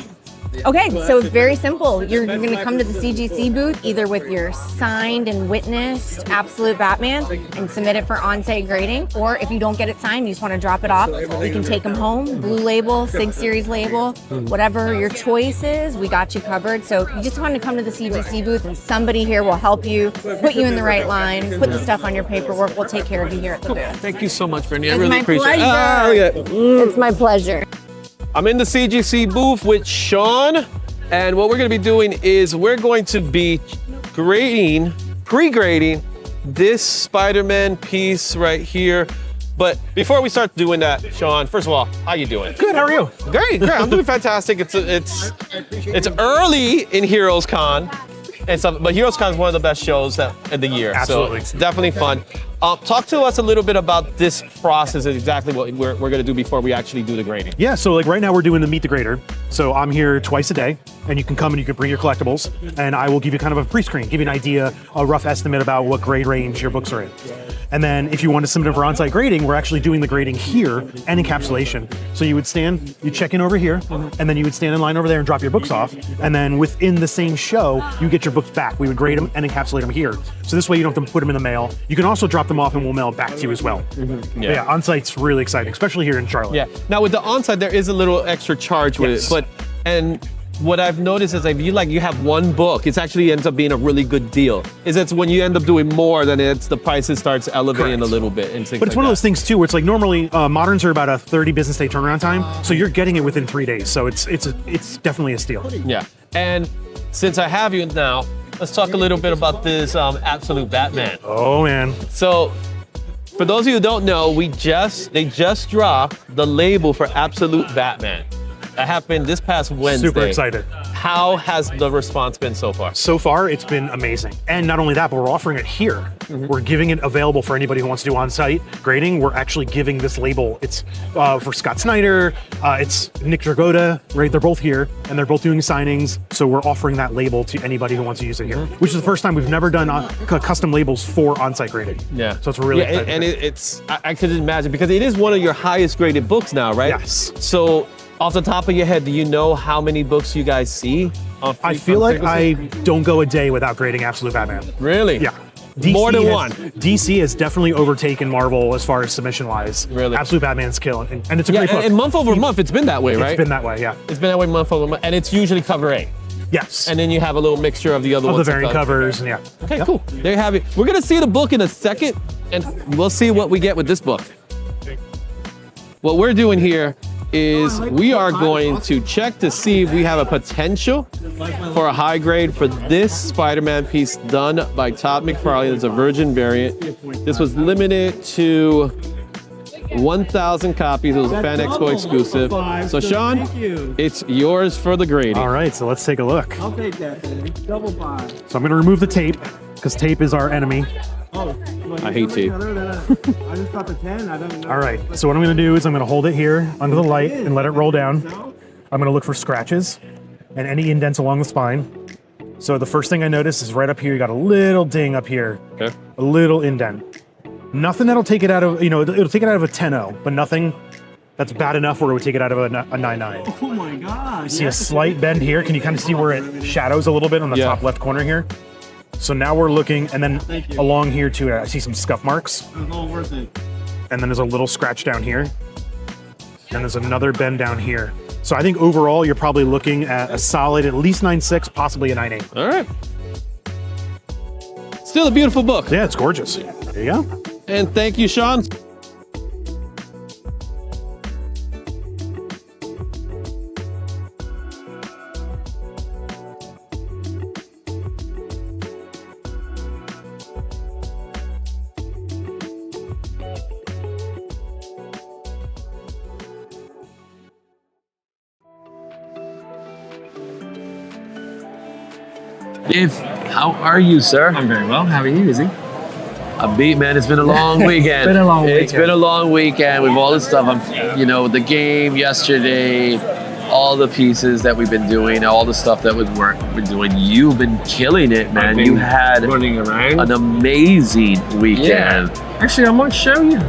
Okay, so very simple. You're going to come to the CGC booth either with your signed and witnessed Absolute Batman and submit it for on-site grading, or if you don't get it signed, you just want to drop it off, you can take them home, blue label, Sig Series label, whatever your choice is, we got you covered. So you just want to come to the CGC booth and somebody here will help you, put you in the right line, put the stuff on your paperwork. We'll take care of you here at the booth. Thank you so much, Brittany. I It's really my appreciate it. pleasure. It's my pleasure. I'm in the CGC booth with Shawn, and what we're going to be doing is we're going to be pre-grading this Spider-Man piece right here. But before we start doing that, Shawn, first of all, how you doing? Good. How are you? Great. I'm doing fantastic. It's early in HeroesCon, and so, but HeroesCon is one of the best shows of the year. Absolutely. So it's definitely fun. Talk to us a little bit about this process and exactly what we're going to do before we actually do the grading. Yeah, so like right now we're doing the Meet the Grader. So I'm here twice a day, and you can come and you can bring your collectibles, and I will give you kind of a pre-screen, give you an idea, a rough estimate about what grade range your books are in. And then if you want to submit it for on-site grading, we're actually doing the grading here and encapsulation. So you would stand, you check in over here, and then you would stand in line over there and drop your books off. And then within the same show, you get your books back. We would grade them and encapsulate them here. So this way you don't have to put them in the mail. You can also drop them off and we'll mail it back to you as well. Yeah, on-site's really exciting, especially here in Charlotte. Yeah. Now with the on-site, there is a little extra charge with it, and what I've noticed is if you have one book, it actually ends up being a really good deal. It's when you end up doing more, then the prices starts elevating a little bit. And but it's one of those things too, where it's like normally moderns are about a 30 business day turnaround time, so you're getting it within 3 days. So it's definitely a steal. Yeah. And since I have you now, let's talk a little bit about this Absolute Batman. Oh man. So for those of you who don't know, they just dropped the label for Absolute Batman. That happened this past Wednesday. Super excited. How has the response been so far? So far, it's been amazing. And not only that, but we're offering it here. We're giving it available for anybody who wants to do on-site grading. We're actually giving this label. It's for Scott Snyder, it's Nick Dragotta, right? They're both here, and they're both doing signings. So we're offering that label to anybody who wants to use it here, which is the first time we've never done custom labels for on-site grading. Yeah. So it's really exciting. And I could imagine, because it is one of your highest graded books now, right? Yes. So off the top of your head, do you know how many books you guys see? I feel like I don't go a day without grading Absolute Batman. Really? Yeah. More than one. DC has definitely overtaken Marvel as far as submission-wise. Really? Absolute Batman's killing, and it's a great book. And month over month, it's been that way, right? It's been that way, yeah. It's been that way month over month, and it's usually cover A. Yes. And then you have a little mixture of the other of ones. the variant covers, and yeah. Okay, cool. There you have it. We're gonna see the book in a second, and we'll see what we get with this book. What we're doing here is we are going to check to see if we have a potential for a high grade for this Spider-Man piece done by Todd McFarlane. It's a virgin variant. This was limited to 1,000 copies. It was a Fan Expo exclusive. So Shawn, it's yours for the grading. All right, so let's take a look. I'll take that, baby. Double five. So I'm gonna remove the tape, because tape is our enemy. I hate tape. I just got the 10. I don't know. All right, so what I'm gonna do is I'm gonna hold it here under the light and let it roll down. I'm gonna look for scratches and any indents along the spine. So the first thing I notice is right up here, you got a little ding up here. Okay. A little indent. Nothing that'll take it out of, it'll take it out of a 10-0, but nothing that's bad enough where it would take it out of a 9-9. Oh my God. See a slight bend here. Can you kind of see where it shadows a little bit on the top left corner here? So now we're looking, and then along here too, I see some scuff marks. It's all worth it. And then there's a little scratch down here. And there's another bend down here. So I think overall, you're probably looking at a solid at least 9.6, possibly a 9.8. All right. Still a beautiful book. Yeah, it's gorgeous. There you go. And thank you, Shawn. Dave, how are you, sir? I'm very well. How are you, Izzy? A beat, man. It's been a long weekend. It's been a long It's weekend. been a long weekend with all this stuff. The game yesterday, all the pieces that we've been doing, all the stuff that we've been doing. You've been killing it, man. You had running around. an amazing weekend. Actually, I might show you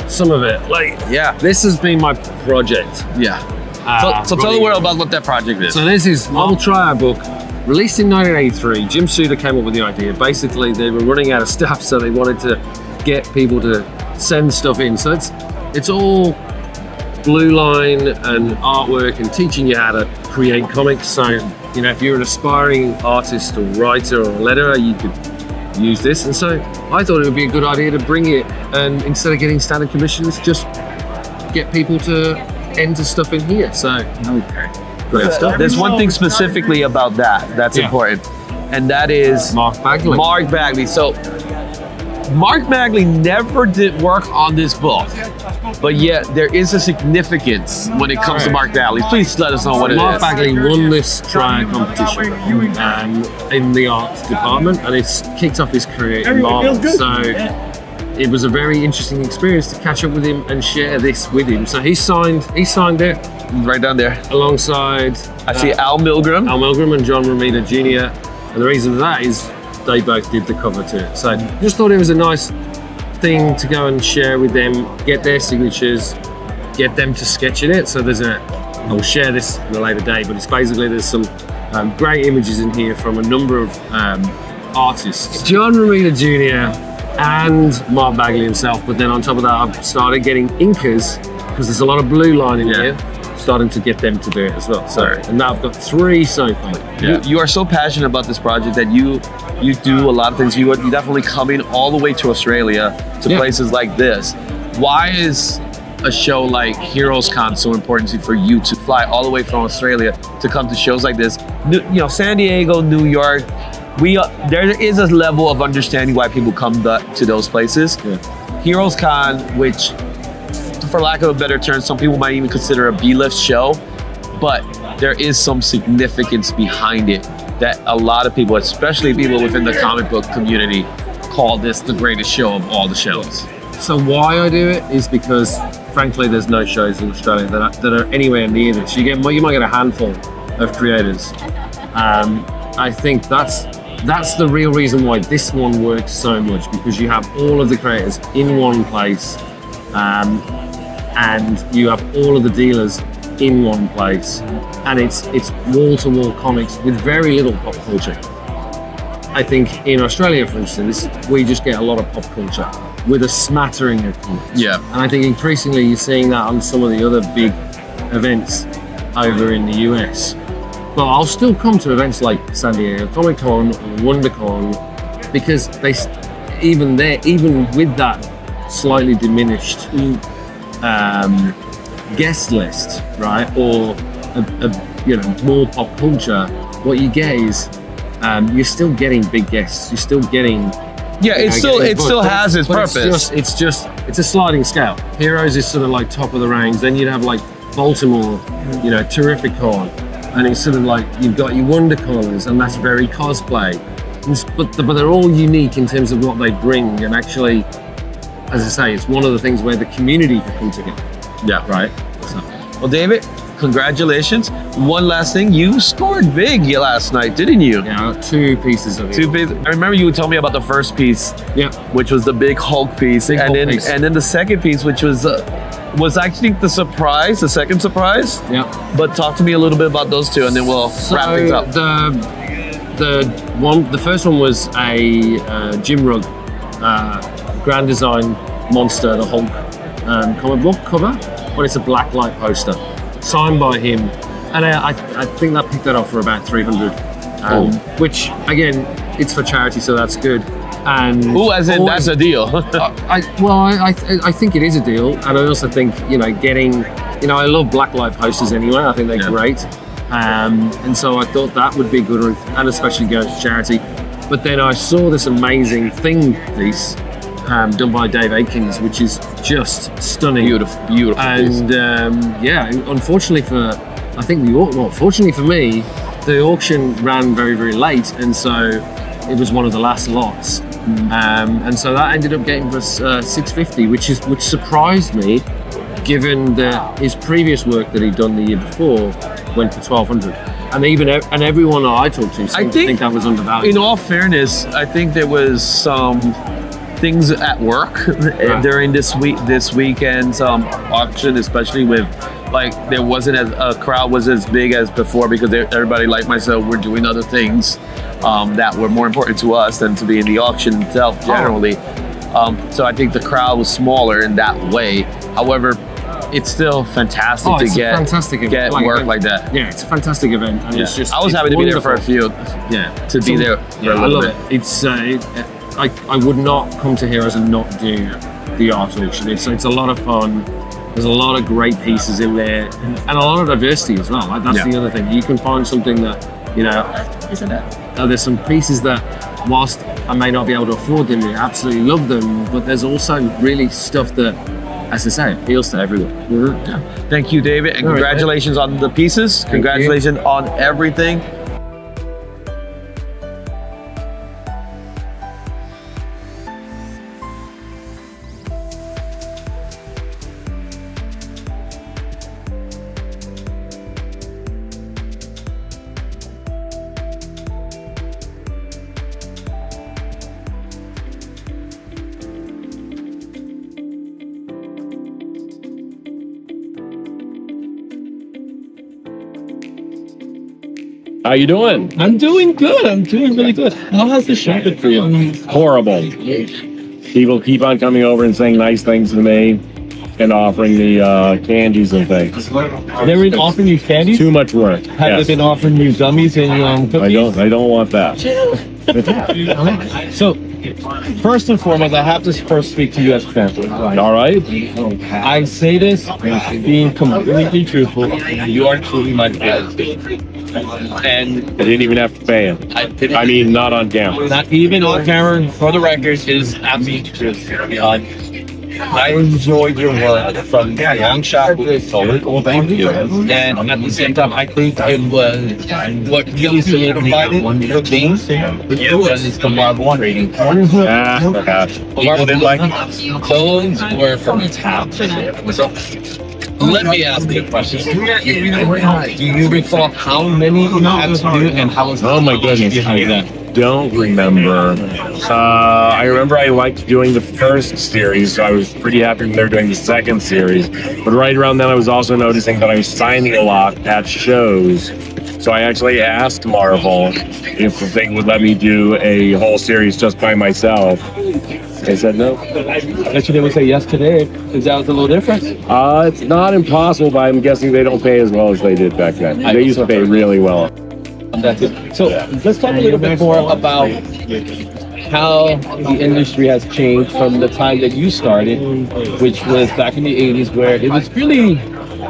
some of it. This has been my project. Yeah. So tell the world about what that project is. So this is Marvel Triad book, released in 1983. Jim Suter came up with the idea. Basically, they were running out of stuff, so they wanted to get people to send stuff in. So it's all blue line and artwork and teaching you how to create comics. So, if you're an aspiring artist or writer or letterer, you could use this. And so I thought it would be a good idea to bring it, and instead of getting standard commissions, just get people to enter stuff in here. So, great stuff. There's one thing specifically about that's important, and that is Mark Bagley. Mark Bagley. So Mark Bagley never did work on this book, but yet there is a significance when it comes to Mark Bagley. Please let us know what it is. Mark Bagley won this triad competition in the art department, and it's kicked off his career in Marvel. So it was a very interesting experience to catch up with him and share this with him. So he signed it right down there alongside I see Al Milgrom and John Romita Jr. And the reason for that is they both did the cover to it. So just thought it was a nice thing to go and share with them, get their signatures, get them to sketch in it. So I'll share this in a later day, but it's basically there's some great images in here from a number of artists. John Romita Jr. and Mark Bagley himself, but then on top of that, I've started getting inkers, because there's a lot of blue line in here, starting to get them to do it as well. So, and now I've got 3 so far. You are so passionate about this project that you do a lot of things. You definitely coming all the way to Australia, to places like this. Why is a show like HeroesCon so important for you to fly all the way from Australia to come to shows like this? San Diego, New York, there is a level of understanding why people come to those places. HeroesCon, which, for lack of a better term, some people might even consider a B-list show, but there is some significance behind it that a lot of people, especially people within the comic book community, call this the greatest show of all the shows. So why I do it is because, frankly, there's no shows in Australia that are anywhere near this. You might get a handful of creators. I think that's the real reason why this one works so much, because you have all of the creators in one place, and you have all of the dealers in one place, and it's wall-to-wall comics with very little pop culture. I think in Australia, for instance, we just get a lot of pop culture with a smattering of comics. Yeah. And I think increasingly you're seeing that on some of the other big events over in the US. But I'll still come to events like San Diego Comic Con or WonderCon, because even with that slightly diminished guest list, right, or more pop culture, what you get is you're still getting big guests. You're still getting it still has its purpose. It's a sliding scale. Heroes is sort of like top of the range. Then you'd have like Baltimore, Terrificon, and it's sort of like you've got your WonderCons, and that's very cosplay. But they're all unique in terms of what they bring, and actually, as I say, it's one of the things where the community can come together. Yeah. Right. So. Well, David, congratulations. One last thing, you scored big last night, didn't you? Yeah, 2 pieces of it. 2 pieces. I remember you would tell me about the first piece, which was the big Hulk piece, and then the second piece, which was I think the second surprise. Yeah. But talk to me a little bit about those 2, and then we'll wrap things up. The first one was a Jim Rugg Grand Design Monster, the Hulk comic book cover, but it's a blacklight poster signed by him, and I think that picked that up for about 300, which again, it's for charity, so that's good. And that's a deal. I think it is a deal, and I also think getting I love blacklight posters anyway. I think they're great, and so I thought that would be good, and especially going to charity. But then I saw this amazing Thing piece done by Dave Aikins, which is just stunning, beautiful, and unfortunately fortunately for me, the auction ran very, very late, and so it was one of the last lots. And so that ended up getting us $650, which surprised me, given that his previous work that he'd done the year before went for $1,200. And everyone I talked to seemed to think that was undervalued. In all fairness, I think there was some things at work during this weekend's auction, especially with there wasn't a crowd was as big as before because everybody like myself were doing other things that were more important to us than to be in the auction itself generally. So I think the crowd was smaller in that way. However, it's still fantastic to get work like that. Yeah, it's a fantastic event. And it's just, I was happy to be there for a few. To be there for a little bit. It's I would not come to Heroes and not do the art auction. It's a lot of fun. There's a lot of great pieces in there, and a lot of diversity as well. That's the other thing. You can find something that, there's some pieces that, whilst I may not be able to afford them, I absolutely love them, but there's also really stuff that, as I say, appeals to everyone. Thank you, David, and congratulations on the pieces. Congratulations on everything. How you doing? I'm doing good. I'm doing really good. How has the show been for you? Horrible. People keep on coming over and saying nice things to me and offering me candies and things. They've been offering you candies? Too much work. Have they been offering you gummies and cookies? I don't want that. So, first and foremost, I have to first speak to you as a fan. All right. I say this being completely truthful. You are truly my favorite. And I didn't even have to pay him. I mean, not on camera. Not even on camera. For the record, is absolutely true. I enjoyed your work from long shot to solid. Well, thank you. And at the same time, I think it was what really solidified it. The thing was it's the Marvel 1 rating. People didn't like it. Those were from the top. Let me ask you a question. Do you recall how many you had to do and how was Oh my goodness, I don't remember. I remember I liked doing the first series, so I was pretty happy when they were doing the second series. But right around then, I was also noticing that I was signing a lot at shows. So I actually asked Marvel if they would let me do a whole series just by myself. They said no. I bet you they would say yes today, because that was a little different. It's not impossible, but I'm guessing they don't pay as well as they did back then. They used to pay really well. That's it. So let's talk a little bit more about how the industry has changed from the time that you started, which was back in the 80s, where it was really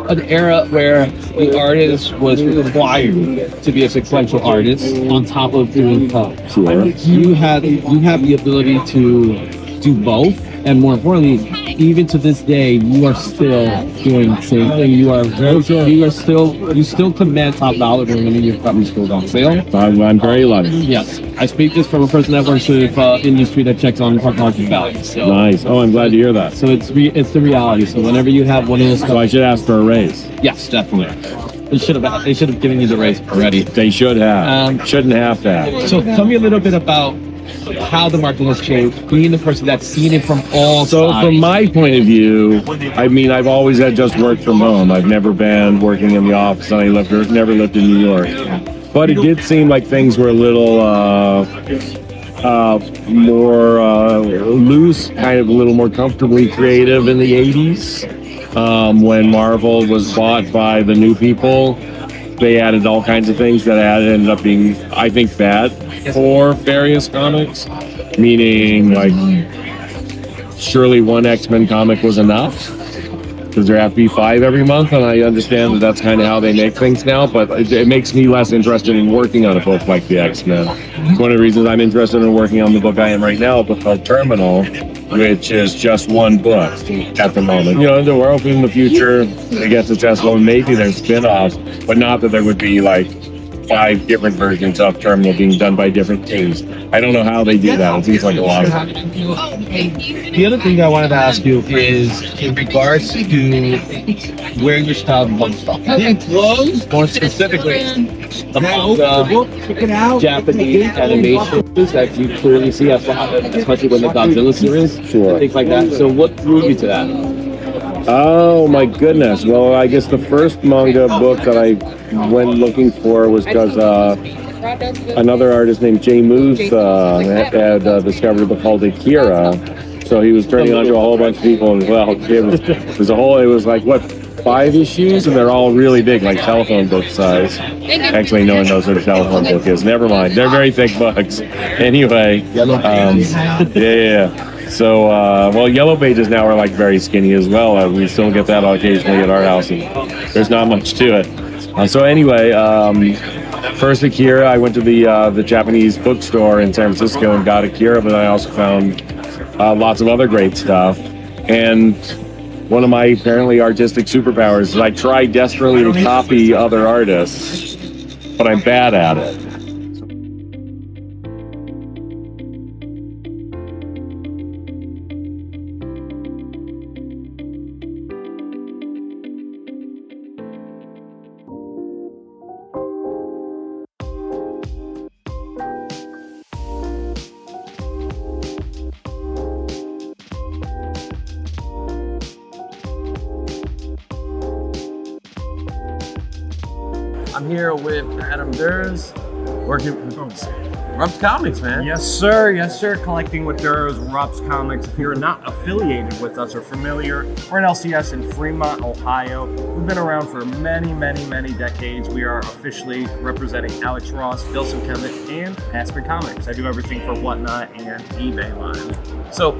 an era where the artist was required to be a sequential artist on top of doing colors. Sure. You have the ability to do both, and more importantly, even to this day, you are still doing the same thing. You still command top dollar during any of your copies goes on sale. I'm very lucky. Yes, I speak this from a person that works with industry that checks on market value. So. Nice. Oh, I'm glad to hear that. So it's the reality. So whenever you have one of those, so I should ask for a raise. Yes, definitely. They should have given you the raise already. They should have. Shouldn't have to have. So tell me a little bit about how the market has changed, being the person that's seen it from all sides. From my point of view, I mean, I've always had just work from home. I've never been working in the office, and I never lived in New York. But it did seem like things were a little more loose, kind of a little more comfortably creative in the 80s. When Marvel was bought by the new people, they added all kinds of things that ended up being, I think, bad for various comics. Meaning, like, surely one X-Men comic was enough, because there have to be 5 every month, and I understand that that's kind of how they make things now, but it makes me less interested in working on a book like the X-Men. It's one of the reasons I'm interested in working on the book I am right now, a book called Terminal, which is just one book at the moment. You know, we're hoping in the future it gets successful, and maybe there's spin-offs, but not that there would be like 5 different versions of Terminal being done by different teams. I don't know how they do that. It seems like a lot of fun. The other thing I wanted to ask you is in regards to where your style comes from. More specifically, among the Japanese animation that you clearly see, especially when the Godzilla series, things like that. So what drew you to that? Oh my goodness. Well, I guess the first manga book that I went looking for was because another artist named Jay Moose had discovered a book called Akira. So he was turning on to a whole bunch of people as well. It was like, what, 5 issues? And they're all really big, like telephone book size. Actually, no one knows what a telephone book is. Never mind. They're very thick books. Anyway. Yeah. So, well, yellow pages now are like very skinny as well. We still get that occasionally at our house, and there's not much to it. So anyway, first Akira, I went to the Japanese bookstore in San Francisco and got Akira, but I also found lots of other great stuff. And one of my apparently artistic superpowers is I try desperately to copy other artists, but I'm bad at it. I'm here with Adam Durs, working with Rups Comics, man. Yes, sir. Yes, sir. Collecting with Durs, Rups Comics. If you're not affiliated with us or familiar, we're an LCS in Fremont, Ohio. We've been around for many, many, many decades. We are officially representing Alex Ross, Dilson Kemet, and Aspen Comics. I do everything for Whatnot and eBay Live. So,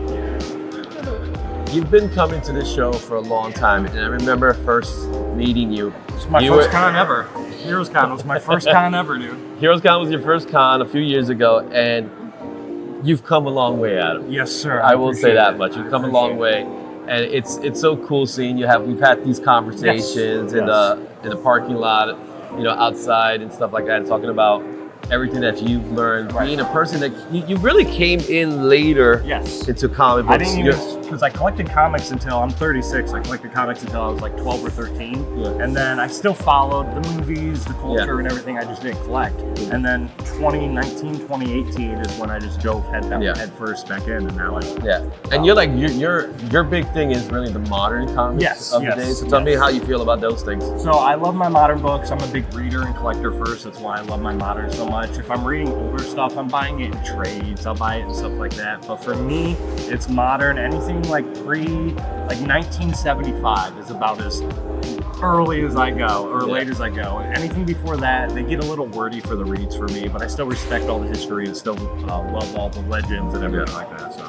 you've been coming to this show for a long time, and I remember first meeting you. It's my first con ever. HeroesCon was my first con ever, dude. HeroesCon was your first con a few years ago, and you've come a long way, Adam. Yes, sir. I will say that much. You've come a long way, and it's so cool seeing you. We've had these conversations in the parking lot, outside and stuff like that, talking about everything that you've learned, being a person that you really came in later into comic books. I didn't even, because I collected comics until I'm 36. I collected comics until I was like 12 or 13. And then I still followed the movies, the culture and everything. I just didn't collect. And then 2019, 2018 is when I just dove head first back in, and now And you're like, your big thing is really the modern comics of the day. So tell me how you feel about those things. So I love my modern books. I'm a big reader and collector first. That's why I love my modern so much. If I'm reading older stuff, I'm buying it in trades. I'll buy it and stuff like that. But for me, it's modern. Anything like 1975 is about as early as I go, or late as I go. And anything before that, they get a little wordy for the reads for me, but I still respect all the history and still love all the legends and everything like that. So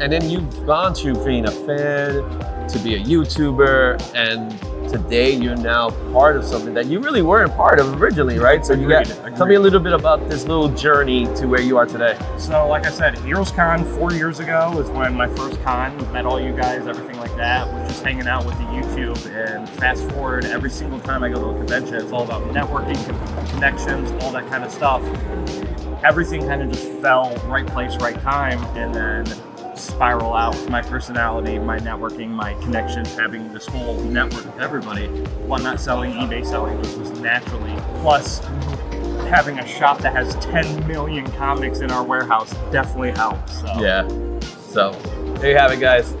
and then you've gone to being a fan, to be a YouTuber, and today you're now part of something that you really weren't part of originally, right? So tell me a little bit about this little journey to where you are today. So like I said, HeroesCon 4 years ago was when my first con, met all you guys, everything like that, was just hanging out with the YouTube. And fast forward, every single time I go to a convention, it's all about networking, connections, all that kind of stuff. Everything kind of just fell right place, right time, and then spiral out with my personality, my networking, my connections, having this whole network with everybody, Whatnot selling, eBay selling, which was naturally, plus having a shop that has 10 million comics in our warehouse definitely helps. So. So there you have it, guys.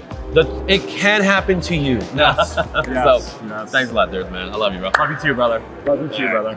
It can happen to you. Yes. Thanks a lot, Dirk, man. I love you, bro. Love you too, brother. Love you too, brother.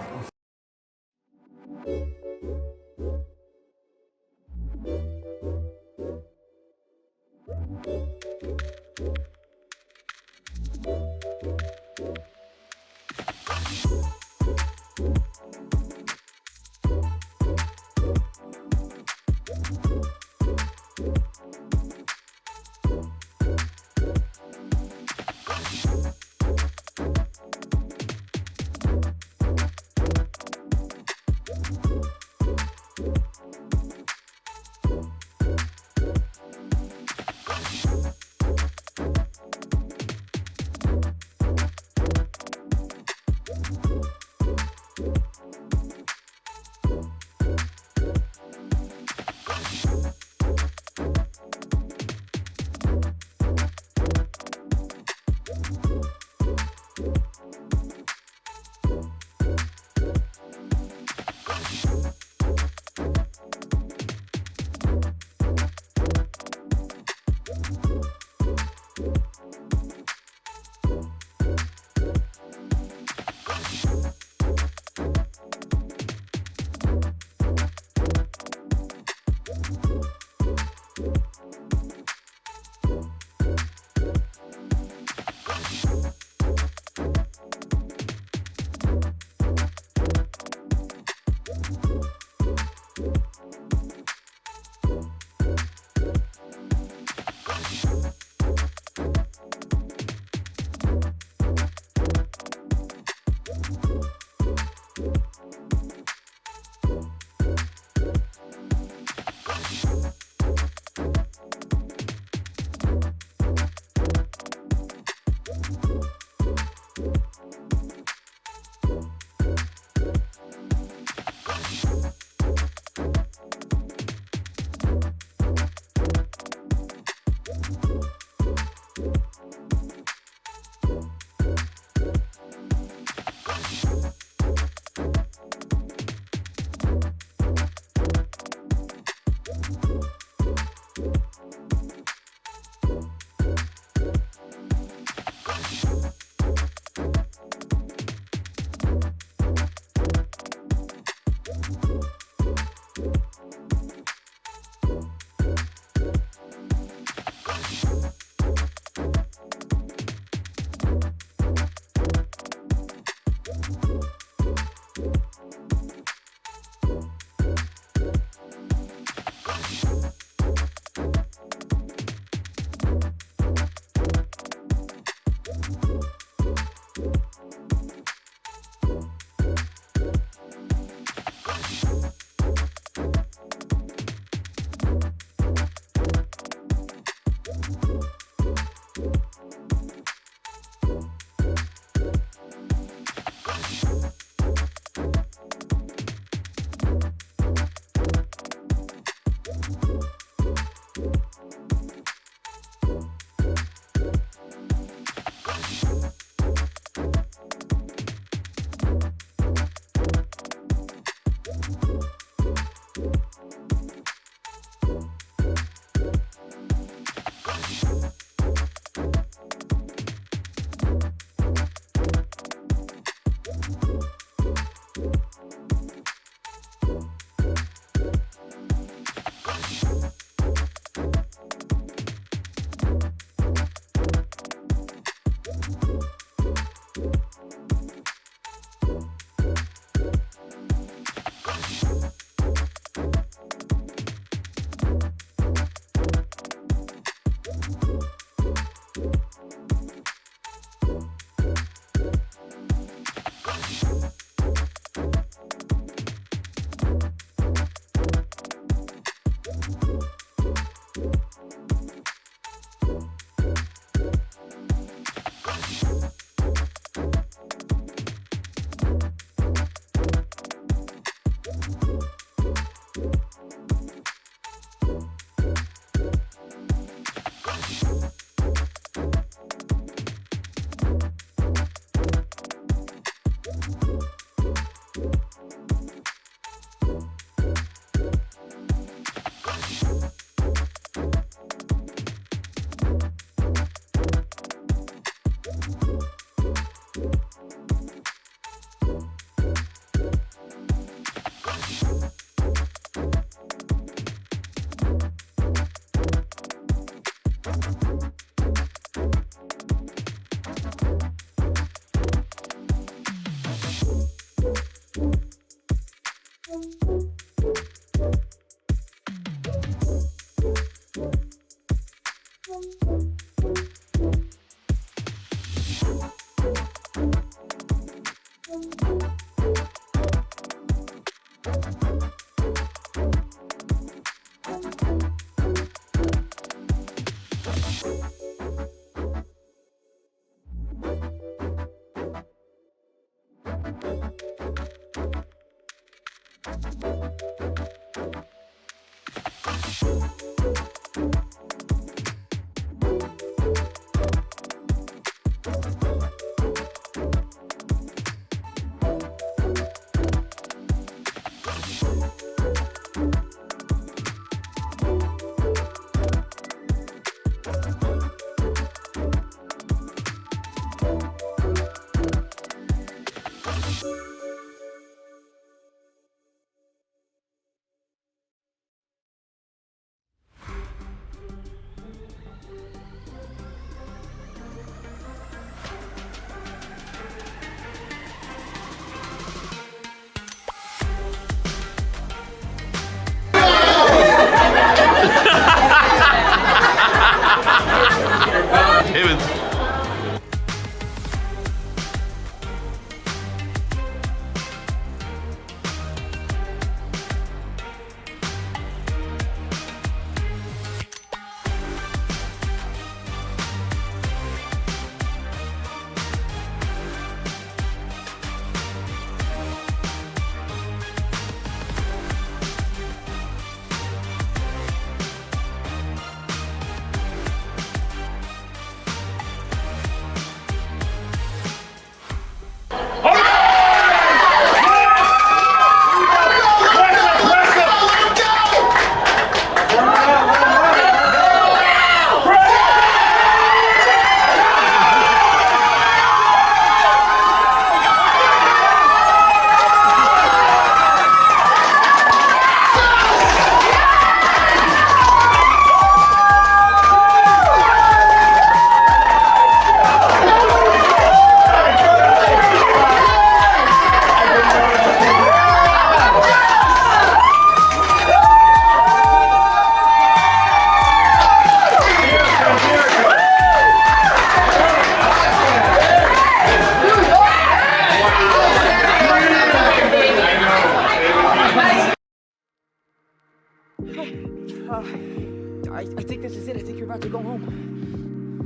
I think this is it. I think you're about to go home.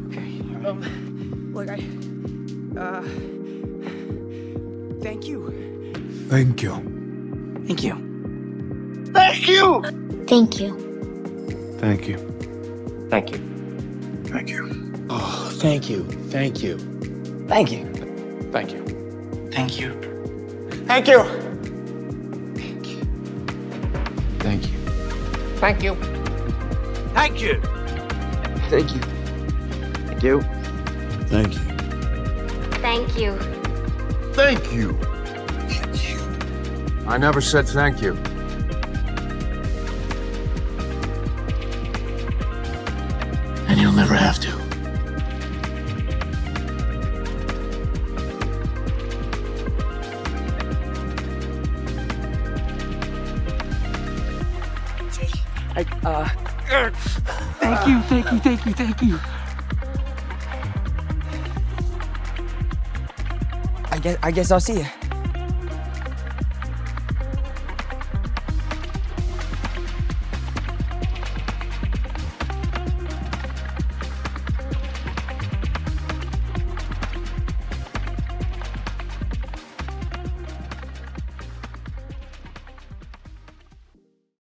Okay. Look, thank you. Thank you. Thank you. Thank you! Thank you. Thank you. Thank you. Thank you. Oh, thank you. Thank you. Thank you. Thank you. Thank you. Thank you. Thank you. Thank you. Thank you. Thank you. Thank you. Thank you. Thank you. Thank you. I never said thank you. And you'll never have to. Thank you, thank you, thank you, thank you. I guess I'll see you.